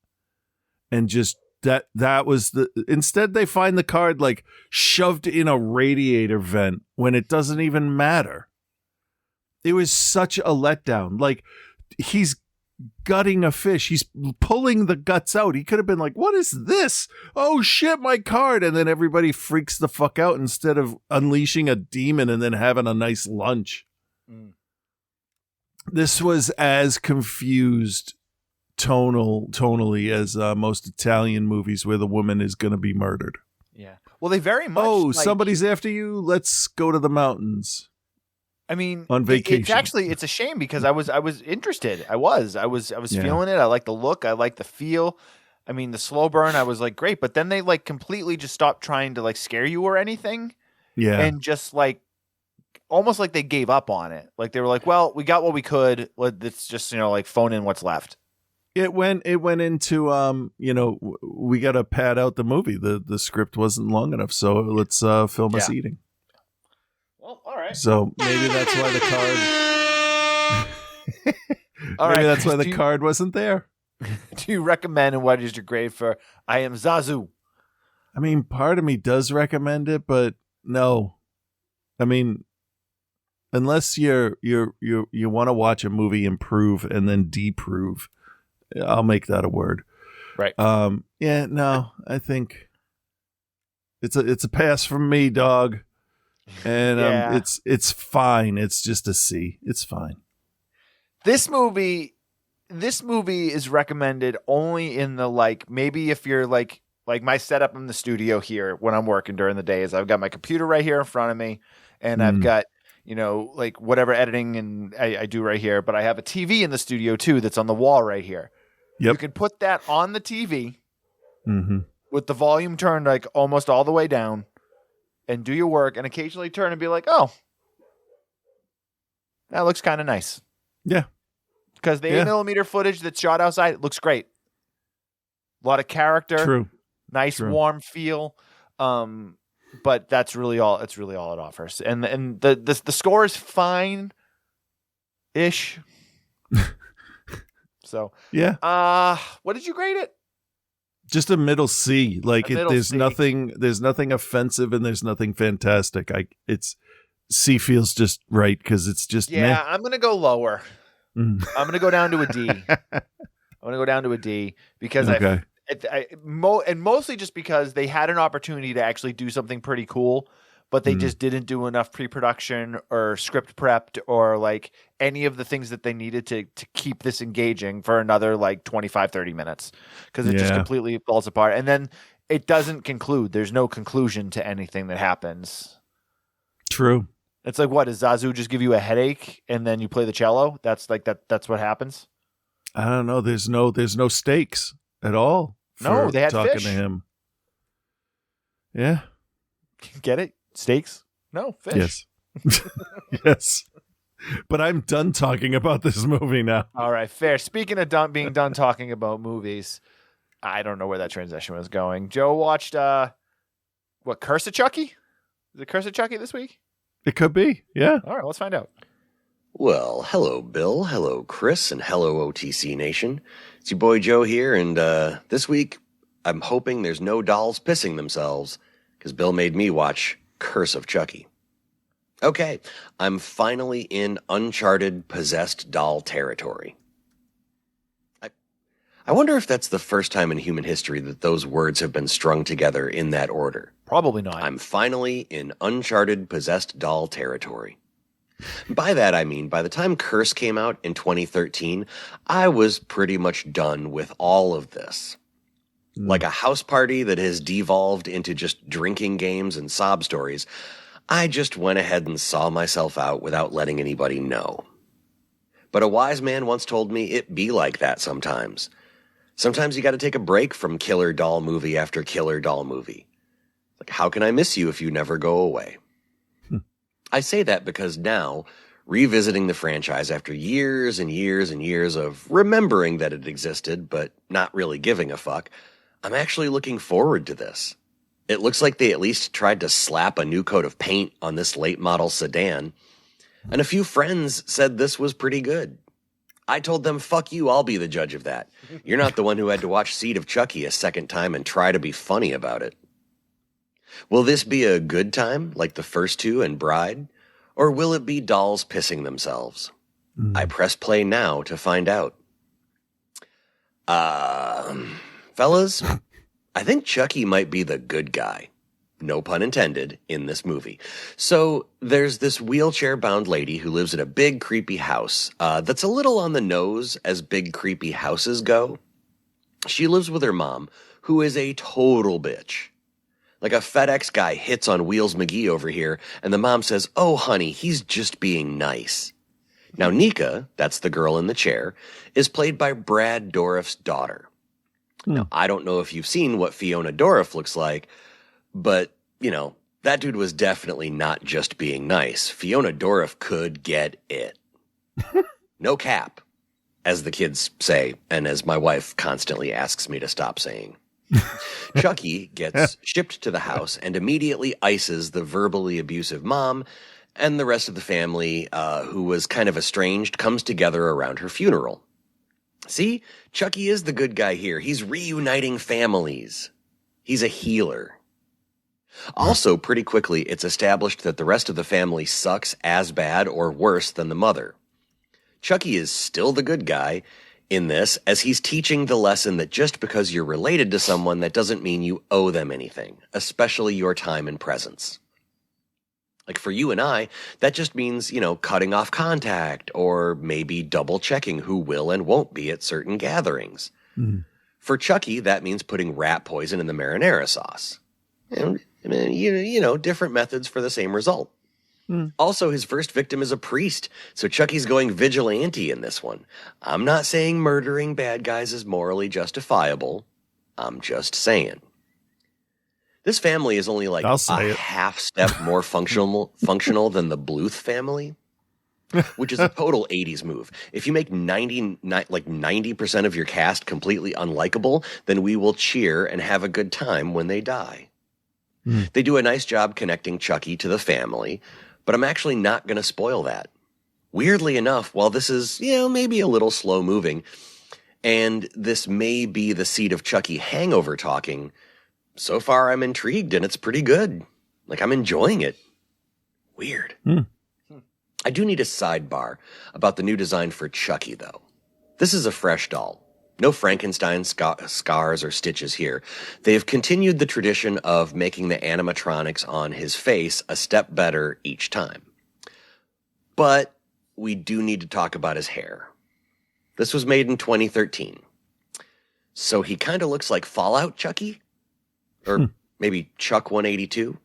Speaker 2: And just that was instead they find the card like shoved in a radiator vent when it doesn't even matter. It was such a letdown. Like, he's gutting a fish. He's pulling the guts out. He could have been like, what is this? Oh, shit, my card. And then everybody freaks the fuck out instead of unleashing a demon and then having a nice lunch. This was as confused tonally as most Italian movies where the woman is going to be murdered.
Speaker 1: Yeah. Well, they very much...
Speaker 2: Oh, somebody's after you? Let's go to the mountains.
Speaker 1: I mean,
Speaker 2: on vacation.
Speaker 1: It's a shame because I was interested. I was feeling it. I like the look. I like the feel. I mean, the slow burn, I was like, great. But then they like completely just stopped trying to like scare you or anything. Yeah. And just like, almost like they gave up on it. Like they were like, well, we got what we could. Let's just, like phone in what's left.
Speaker 2: It went into, we got to pad out the movie. The script wasn't long enough. So let's film us eating.
Speaker 1: Well, all right.
Speaker 2: So maybe that's why the card. That's why the card wasn't there.
Speaker 1: Do you recommend, and what is your grade for I Am Zazu?
Speaker 2: I mean, part of me does recommend it, but no. I mean, unless you want to watch a movie improve and then deprove, I'll make that a word.
Speaker 1: Right.
Speaker 2: Yeah. No, I think it's a pass from me, dog. And it's fine. It's just a C. It's fine.
Speaker 1: This movie is recommended only in the like maybe if you're like my setup in the studio here when I'm working during the day is I've got my computer right here in front of me and I've got like whatever editing and I do right here, but I have a TV in the studio too that's on the wall right here. Yep. You can put that on the TV with the volume turned like almost all the way down. And do your work and occasionally turn and be like, oh, that looks kind of nice.
Speaker 2: Yeah.
Speaker 1: Because the 8mm footage that's shot outside, it looks great. A lot of character.
Speaker 2: True.
Speaker 1: Nice, warm feel. But that's really all it offers. And the score is fine-ish. So,
Speaker 2: yeah.
Speaker 1: What did you grade it?
Speaker 2: Just a middle C. Like there's C. nothing offensive and there's nothing fantastic. C feels just right because it's just meh.
Speaker 1: I'm gonna go lower. I'm gonna go down to a D. Because and mostly just because they had an opportunity to actually do something pretty cool, but they just didn't do enough pre-production or script prepped or like any of the things that they needed to keep this engaging for another like 25, 30 minutes because it just completely falls apart. And then it doesn't conclude. There's no conclusion to anything that happens.
Speaker 2: True.
Speaker 1: It's like, what, does Zazu just give you a headache and then you play the cello? That's like that's what happens?
Speaker 2: I don't know. There's no stakes at all.
Speaker 1: No, they had
Speaker 2: talking
Speaker 1: fish.
Speaker 2: To him. Yeah.
Speaker 1: Get it? Steaks? No, fish.
Speaker 2: Yes. Yes. But I'm done talking about this movie now.
Speaker 1: All right, fair. Speaking of being done talking about movies, I don't know where that transition was going. Joe watched, Curse of Chucky? Is it Curse of Chucky this week?
Speaker 2: It could be, yeah.
Speaker 1: All right, let's find out.
Speaker 7: Well, hello, Bill. Hello, Chris. And hello, OTC Nation. It's your boy Joe here, and this week I'm hoping there's no dolls pissing themselves, because Bill made me watch Curse of Chucky. Okay, I'm finally in uncharted possessed doll territory. I wonder if that's the first time in human history that those words have been strung together in that order.
Speaker 1: Probably not.
Speaker 7: I'm finally in uncharted possessed doll territory. By that I mean, by the time Curse came out in 2013, I was pretty much done with all of this. Like a house party that has devolved into just drinking games and sob stories, I just went ahead and saw myself out without letting anybody know. But a wise man once told me it be like that sometimes. Sometimes you got to take a break from killer doll movie after killer doll movie. Like, how can I miss you if you never go away? I say that because now, revisiting the franchise after years and years and years of remembering that it existed, but not really giving a fuck, I'm actually looking forward to this. It looks like they at least tried to slap a new coat of paint on this late model sedan, and a few friends said this was pretty good. I told them, fuck you, I'll be the judge of that. You're not the one who had to watch Seed of Chucky a second time and try to be funny about it. Will this be a good time, like the first two and Bride? Or will it be dolls pissing themselves? I press play now to find out. Fellas, I think Chucky might be the good guy. No pun intended, in this movie. So there's this wheelchair-bound lady who lives in a big, creepy house that's a little on the nose as big, creepy houses go. She lives with her mom, who is a total bitch. Like a FedEx guy hits on Wheels McGee over here, and the mom says, oh, honey, he's just being nice. Now, Nika, that's the girl in the chair, is played by Brad Dourif's daughter. Now, I don't know if you've seen what Fiona Dourif looks like, but, you know, that dude was definitely not just being nice. Fiona Dourif could get it. No cap, as the kids say, and as my wife constantly asks me to stop saying. Chucky gets shipped to the house and immediately ices the verbally abusive mom, and the rest of the family, who was kind of estranged, comes together around her funeral. See, Chucky is the good guy here. He's reuniting families. He's a healer. Also, pretty quickly, it's established that the rest of the family sucks as bad or worse than the mother. Chucky is still the good guy in this, as he's teaching the lesson that just because you're related to someone, that doesn't mean you owe them anything, especially your time and presence. Like for you and I, that just means, you know, cutting off contact or maybe double checking who will and won't be at certain gatherings. For Chucky, that means putting rat poison in the marinara sauce. And, you know, different methods for the same result. Also, his first victim is a priest, so Chucky's going vigilante in this one. I'm not saying murdering bad guys is morally justifiable. I'm just saying. This family is only like a half step more functional than the Bluth family, which is a total 80s move. If you make 90% of your cast completely unlikable, then we will cheer and have a good time when they die. They do a nice job connecting Chucky to the family, but I'm actually not going to spoil that. Weirdly enough, while this is, you know, maybe a little slow moving, and this may be the Seed of Chucky hangover talking, so far I'm intrigued and it's pretty good. Like, I'm enjoying it. Weird. I do need a sidebar about the new design for Chucky, though. This is a fresh doll. No Frankenstein scars or stitches here. They have continued the tradition of making the animatronics on his face a step better each time. But we do need to talk about his hair. This was made in 2013. So he kind of looks like Fallout Chucky? Or maybe Chuck 182?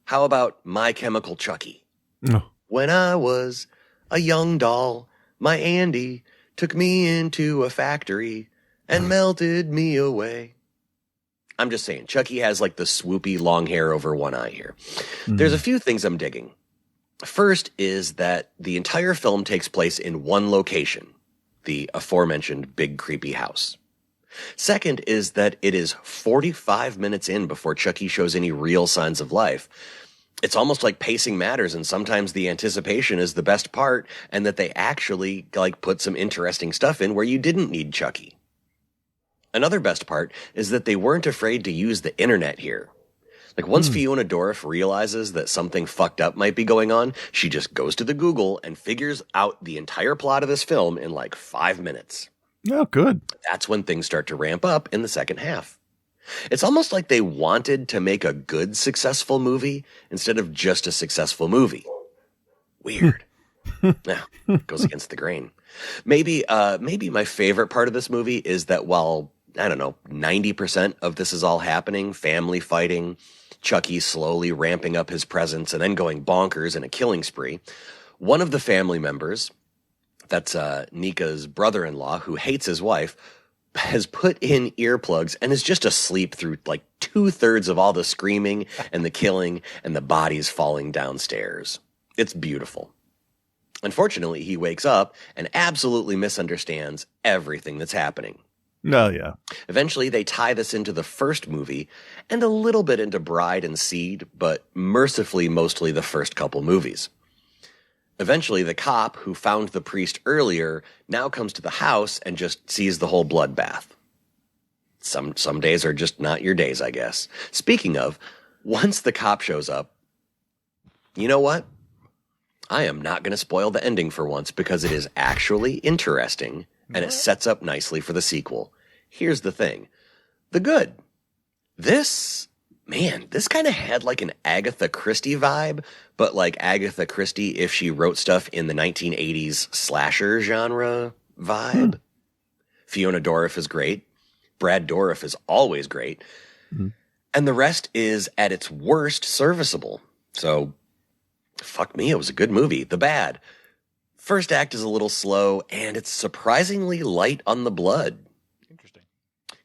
Speaker 7: How about My Chemical Chucky?
Speaker 2: No.
Speaker 7: When I was a young doll, my Andy took me into a factory and melted me away. I'm just saying, Chucky has like the swoopy long hair over one eye here. There's a few things I'm digging. First is that the entire film takes place in one location, the aforementioned big creepy house. Second is that it is 45 minutes in before Chucky shows any real signs of life. It's almost like pacing matters, and sometimes the anticipation is the best part, and that they actually like put some interesting stuff in where you didn't need Chucky. Another best part is that they weren't afraid to use the internet here. Like once Fiona Dourif realizes that something fucked up might be going on, she just goes to the Google and figures out the entire plot of this film in like 5 minutes.
Speaker 2: Oh, good.
Speaker 7: That's when things start to ramp up in the second half. It's almost like they wanted to make a good, successful movie instead of just a successful movie. Weird. Yeah, goes against the grain. Maybe my favorite part of this movie is that while, I don't know, 90% of this is all happening, family fighting, Chucky slowly ramping up his presence and then going bonkers in a killing spree, one of the family members, That's Nika's brother-in-law, who hates his wife, has put in earplugs and is just asleep through like 2/3 of all the screaming and the killing and the bodies falling downstairs. It's beautiful. Unfortunately, he wakes up and absolutely misunderstands everything that's happening.
Speaker 2: Oh, yeah.
Speaker 7: Eventually, they tie this into the first movie and a little bit into Bride and Seed, but mercifully mostly the first couple movies. Eventually, the cop who found the priest earlier now comes to the house and just sees the whole bloodbath. Some days are just not your days, I guess. Speaking of, once the cop shows up, you know what? I am not going to spoil the ending for once because it is actually interesting and it sets up nicely for the sequel. Here's the thing. The good. This kind of had like an Agatha Christie vibe, but like Agatha Christie if she wrote stuff in the 1980s slasher genre vibe. Fiona Dourif is great. Brad Dourif is always great. And the rest is at its worst serviceable. So, fuck me, it was a good movie. The bad. First act is a little slow, and it's surprisingly light on the blood.
Speaker 1: Interesting.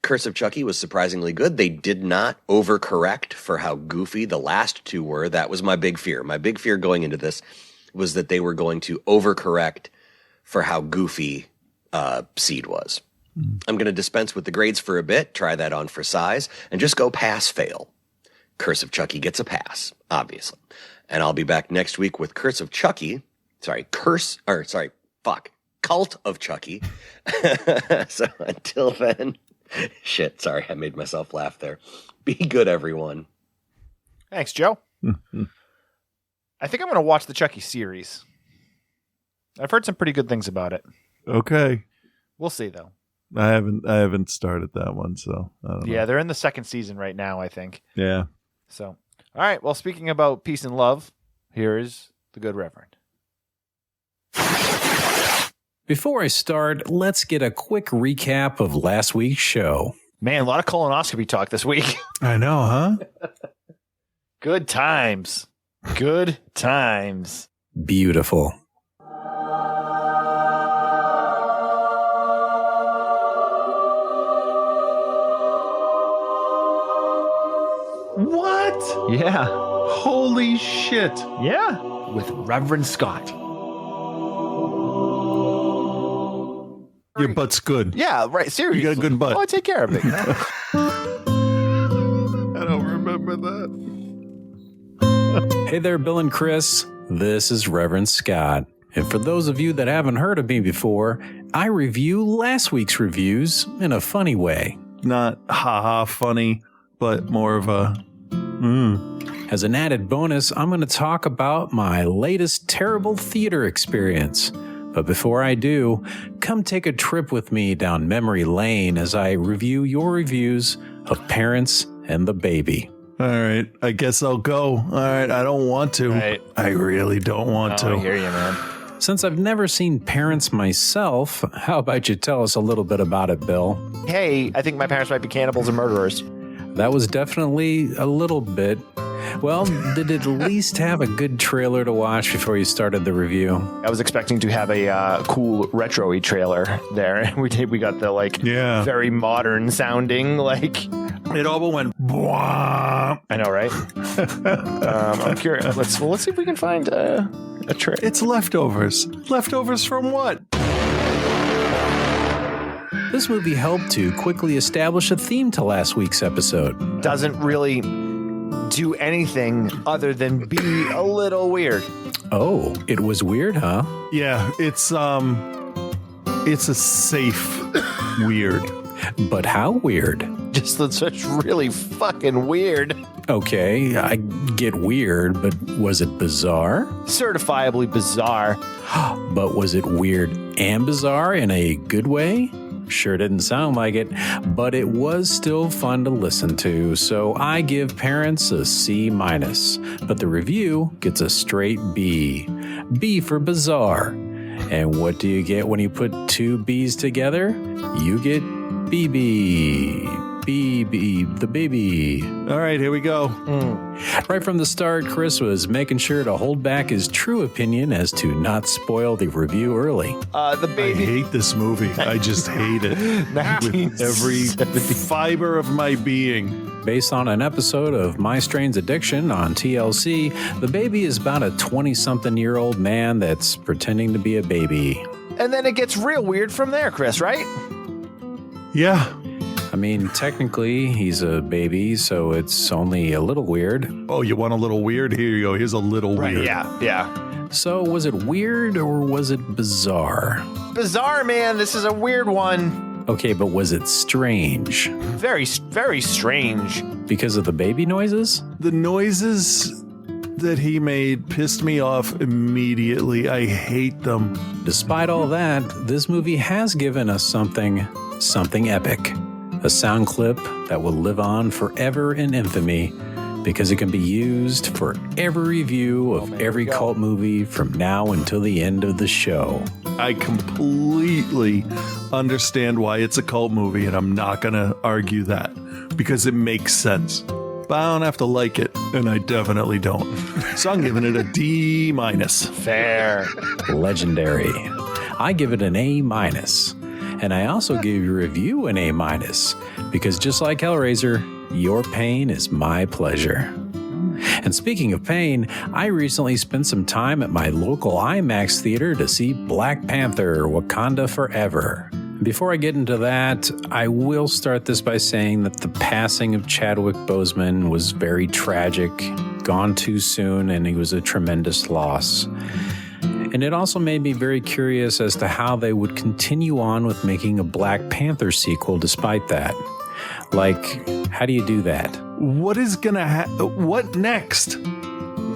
Speaker 7: Curse of Chucky was surprisingly good. They did not overcorrect for how goofy the last two were. That was my big fear. My big fear going into this was that they were going to overcorrect for how goofy Seed was. I'm going to dispense with the grades for a bit, try that on for size, and just go pass-fail. Curse of Chucky gets a pass, obviously. And I'll be back next week with Cult of Chucky. So until then, I made myself laugh there. Be good, everyone.
Speaker 1: Thanks, Joe. I think I'm going to watch the Chucky series. I've heard some pretty good things about it.
Speaker 2: Okay.
Speaker 1: We'll see, though.
Speaker 2: I haven't started that one, so I don't know.
Speaker 1: Yeah, they're in the second season right now, I think.
Speaker 2: Yeah.
Speaker 1: So, all right. Well, speaking about peace and love, here is the Good Reverend.
Speaker 8: Before I start, let's get a quick recap of last week's show.
Speaker 1: Man, a lot of colonoscopy talk this week.
Speaker 2: I know, huh?
Speaker 1: Good times. Good times.
Speaker 8: Beautiful.
Speaker 2: What?
Speaker 1: Yeah.
Speaker 2: Holy shit.
Speaker 1: Yeah. With Reverend Scott.
Speaker 2: Your butt's good.
Speaker 1: Yeah, right. Seriously.
Speaker 2: You got a good butt.
Speaker 1: Oh, I take care of it.
Speaker 2: I don't remember that.
Speaker 8: Hey there, Bill and Chris. This is Reverend Scott. And for those of you that haven't heard of me before, I review last week's reviews in a funny way.
Speaker 2: Not haha funny, but more of a
Speaker 8: As an added bonus, I'm going to talk about my latest terrible theater experience. But before I do, come take a trip with me down memory lane as I review your reviews of Parents and the Baby.
Speaker 2: All right, I guess I'll go. All right, I don't want to.
Speaker 1: Right.
Speaker 2: I really don't want to.
Speaker 1: I hear you, man.
Speaker 8: Since I've never seen Parents myself, how about you tell us a little bit about it, Bill?
Speaker 1: Hey, I think my parents might be cannibals and murderers.
Speaker 8: That was definitely a little bit. Well, did it at least have a good trailer to watch before you started the review?
Speaker 1: I was expecting to have a cool retro-y trailer there, and we got the very modern sounding
Speaker 2: It all went. Bwah.
Speaker 1: I know, right? I'm curious. Let's see if we can find a trailer.
Speaker 2: It's leftovers. Leftovers from what?
Speaker 8: This movie helped to quickly establish a theme to last week's episode.
Speaker 1: Doesn't really do anything other than be a little weird.
Speaker 8: Oh, it was weird, huh?
Speaker 2: Yeah, it's a safe weird.
Speaker 8: But how weird?
Speaker 1: Just such really fucking weird.
Speaker 8: Okay, I get weird, but was it bizarre?
Speaker 1: Certifiably bizarre.
Speaker 8: But was it weird and bizarre in a good way? Sure didn't sound like it, but it was still fun to listen to, so I give Parents a C-, but the review gets a straight B. B for bizarre. And what do you get when you put two B's together? You get BB. the baby.
Speaker 2: All right, here we go.
Speaker 8: Right from the start, Chris was making sure to hold back his true opinion as to not spoil the review early.
Speaker 1: The
Speaker 2: I
Speaker 1: baby.
Speaker 2: hate this movie. I just hate it with every fiber of my being.
Speaker 8: Based on an episode of My Strange Addiction on TLC, the baby is about a 20-something-year-old man that's pretending to be a baby.
Speaker 1: And then it gets real weird from there, Chris, right?
Speaker 2: Yeah.
Speaker 8: I mean, technically, he's a baby, so it's only a little weird.
Speaker 2: Oh, you want a little weird? Here you go. Here's a little weird.
Speaker 1: Yeah.
Speaker 8: So, was it weird or was it bizarre?
Speaker 1: Bizarre, man. This is a weird one.
Speaker 8: Okay, but was it strange?
Speaker 1: Very, very strange.
Speaker 8: Because of the baby noises?
Speaker 2: The noises that he made pissed me off immediately. I hate them.
Speaker 8: Despite all that, this movie has given us something epic. A sound clip that will live on forever in infamy because it can be used for every review of every cult movie from now until the end of the show.
Speaker 2: I completely understand why it's a cult movie, and I'm not going to argue that because it makes sense. But I don't have to like it, and I definitely don't. So I'm giving it a D-.
Speaker 1: Fair.
Speaker 8: Legendary. I give it an A-. And I also give your review an A- because just like Hellraiser, your pain is my pleasure. And speaking of pain, I recently spent some time at my local IMAX theater to see Black Panther: Wakanda Forever. Before I get into that, I will start this by saying that the passing of Chadwick Boseman was very tragic, gone too soon, and he was a tremendous loss. And it also made me very curious as to how they would continue on with making a Black Panther sequel despite that. Like, how do you do that?
Speaker 2: What is gonna what next?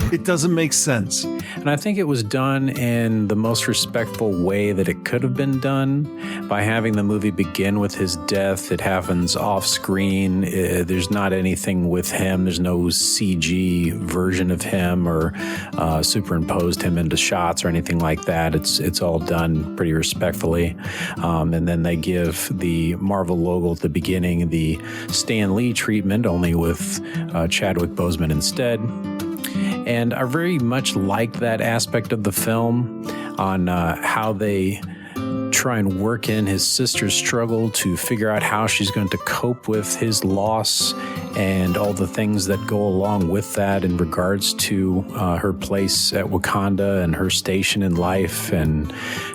Speaker 2: It doesn't make sense.
Speaker 8: And I think it was done in the most respectful way that it could have been done by having the movie begin with his death. It happens off screen. There's not anything with him. There's no CG version of him or superimposed him into shots or anything like that. It's all done pretty respectfully. And then they give the Marvel logo at the beginning the Stan Lee treatment, only with Chadwick Boseman instead. And I very much like that aspect of the film on how they try and work in his sister's struggle to figure out how she's going to cope with his loss and all the things that go along with that in regards to her place at Wakanda and her station in life and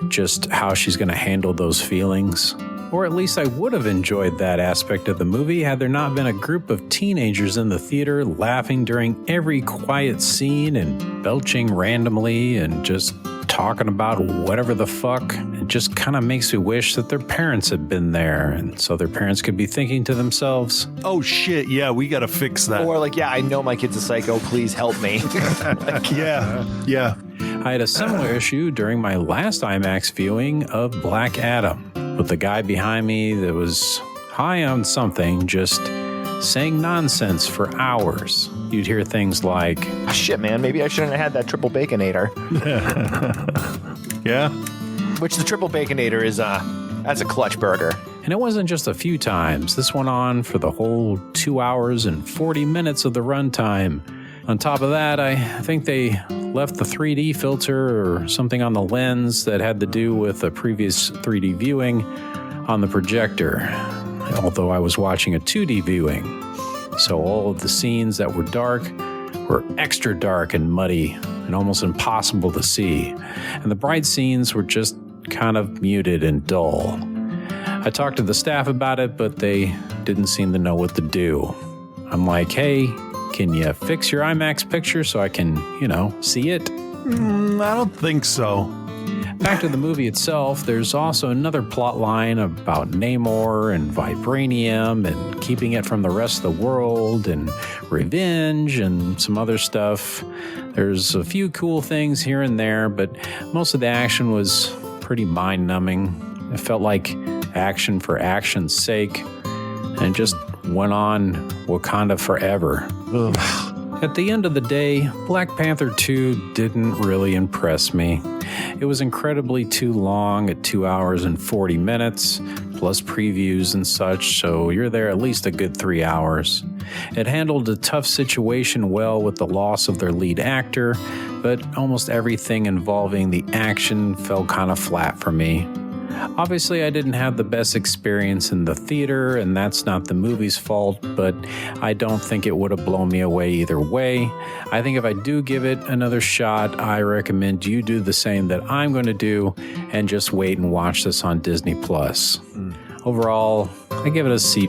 Speaker 8: just how she's going to handle those feelings. Or at least I would have enjoyed that aspect of the movie had there not been a group of teenagers in the theater laughing during every quiet scene and belching randomly and just talking about whatever the fuck. It just kind of makes me wish that their parents had been there and so their parents could be thinking to themselves,
Speaker 2: oh shit, yeah, we gotta fix that.
Speaker 1: Or like, yeah, I know my kid's a psycho, please help me.
Speaker 2: Yeah.
Speaker 8: I had a similar issue during my last IMAX viewing of Black Adam, with the guy behind me that was high on something, just saying nonsense for hours. You'd hear things like,
Speaker 1: oh, shit, man, maybe I shouldn't have had that triple baconator.
Speaker 2: Yeah.
Speaker 1: Which the triple baconator is, that's a clutch burger.
Speaker 8: And it wasn't just a few times. This went on for the whole 2 hours and 40 minutes of the runtime. On top of that, I think they left the 3D filter or something on the lens that had to do with a previous 3D viewing on the projector, although I was watching a 2D viewing. So all of the scenes that were dark were extra dark and muddy and almost impossible to see. And the bright scenes were just kind of muted and dull. I talked to the staff about it, but they didn't seem to know what to do. I'm like, hey, can you fix your IMAX picture so I can, see it?
Speaker 2: I don't think so.
Speaker 8: Back to the movie itself, there's also another plot line about Namor and vibranium and keeping it from the rest of the world and revenge and some other stuff. There's a few cool things here and there, but most of the action was pretty mind-numbing. It felt like action for action's sake, and it just went on Wakanda forever.
Speaker 2: Ugh.
Speaker 8: At the end of the day, Black Panther 2 didn't really impress me. It was incredibly too long at 2 hours and 40 minutes, plus previews and such, so you're there at least a good 3 hours. It handled a tough situation well with the loss of their lead actor, but almost everything involving the action fell kind of flat for me. Obviously, I didn't have the best experience in the theater, and that's not the movie's fault, but I don't think it would have blown me away either way. I think if I do give it another shot, I recommend you do the same that I'm going to do and just wait and watch this on Disney+. Overall, I give it a C+.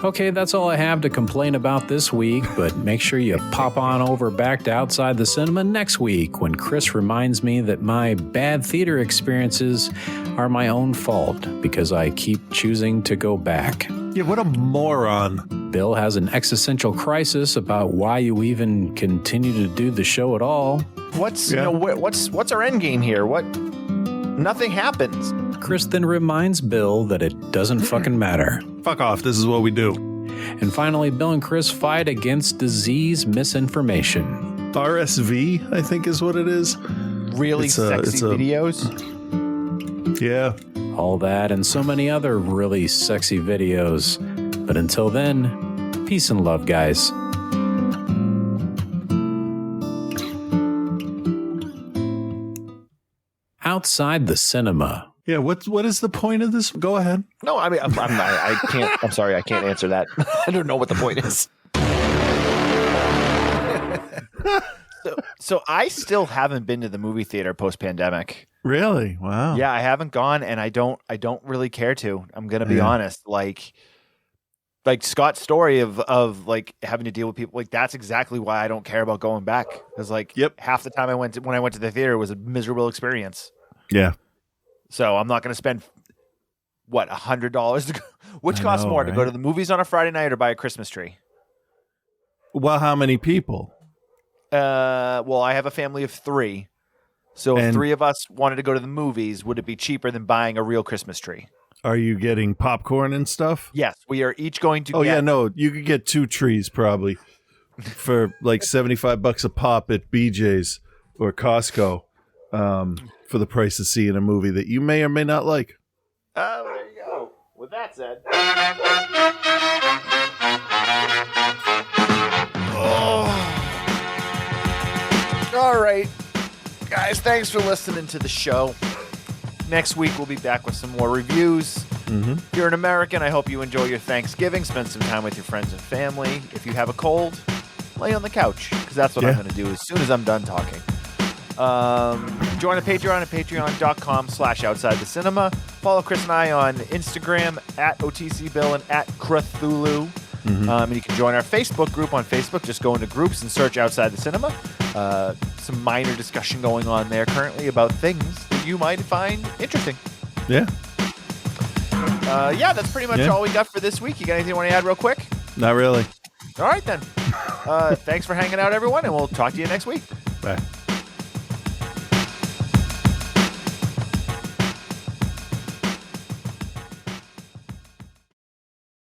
Speaker 8: Okay, that's all I have to complain about this week, but make sure you pop on over back to Outside the Cinema next week when Chris reminds me that my bad theater experiences are my own fault because I keep choosing to go back.
Speaker 2: Yeah, what a moron.
Speaker 8: Bill has an existential crisis about why you even continue to do the show at all.
Speaker 1: What's our end game here? Nothing happens.
Speaker 8: Chris then reminds Bill that it doesn't fucking matter.
Speaker 2: Fuck off. This is what we do.
Speaker 8: And finally, Bill and Chris fight against disease misinformation.
Speaker 2: RSV, I think is what it is.
Speaker 1: Really sexy videos.
Speaker 2: Yeah.
Speaker 8: All that and so many other really sexy videos. But until then, peace and love, guys. Outside the Cinema.
Speaker 2: Yeah, what is the point of this? Go ahead.
Speaker 1: No, I mean, I can't. I'm sorry, I can't answer that. I don't know what the point is. So I still haven't been to the movie theater post-pandemic.
Speaker 2: Really? Wow.
Speaker 1: Yeah, I haven't gone, and I don't really care to. I'm gonna be honest. Like Scott's story of like having to deal with people, like that's exactly why I don't care about going back. Because half the time when I went to the theater, it was a miserable experience.
Speaker 2: Yeah.
Speaker 1: So I'm not going to spend $100 to go, which costs more, right? To go to the movies on a Friday night or buy a Christmas tree?
Speaker 2: Well, how many people?
Speaker 1: Well, I have a family of 3. So if 3 of us wanted to go to the movies, would it be cheaper than buying a real Christmas tree?
Speaker 2: Are you getting popcorn and stuff?
Speaker 1: Yes, we are each going to
Speaker 2: you could get 2 trees probably for like $75 a pop at BJ's or Costco. For the price of seeing a movie that you may or may not like.
Speaker 1: Oh, there you go. With that said. All right. Guys, thanks for listening to the show. Next week, we'll be back with some more reviews. Mm-hmm. If you're an American, I hope you enjoy your Thanksgiving. Spend some time with your friends and family. If you have a cold, lay on the couch, because that's what I'm going to do as soon as I'm done talking. Join the Patreon at patreon.com/outsidethecinema. Follow Chris and I on Instagram at OTCBill and at Cthulhu. Mm-hmm. And you can join our Facebook group on Facebook. Just go into groups and search Outside the Cinema. Some minor discussion going on there currently about things that you might find interesting.
Speaker 2: Yeah.
Speaker 1: That's pretty much all we got for this week. You got anything you want to add real quick?
Speaker 2: Not really.
Speaker 1: All right, then. Thanks for hanging out, everyone, and we'll talk to you next week.
Speaker 2: Bye.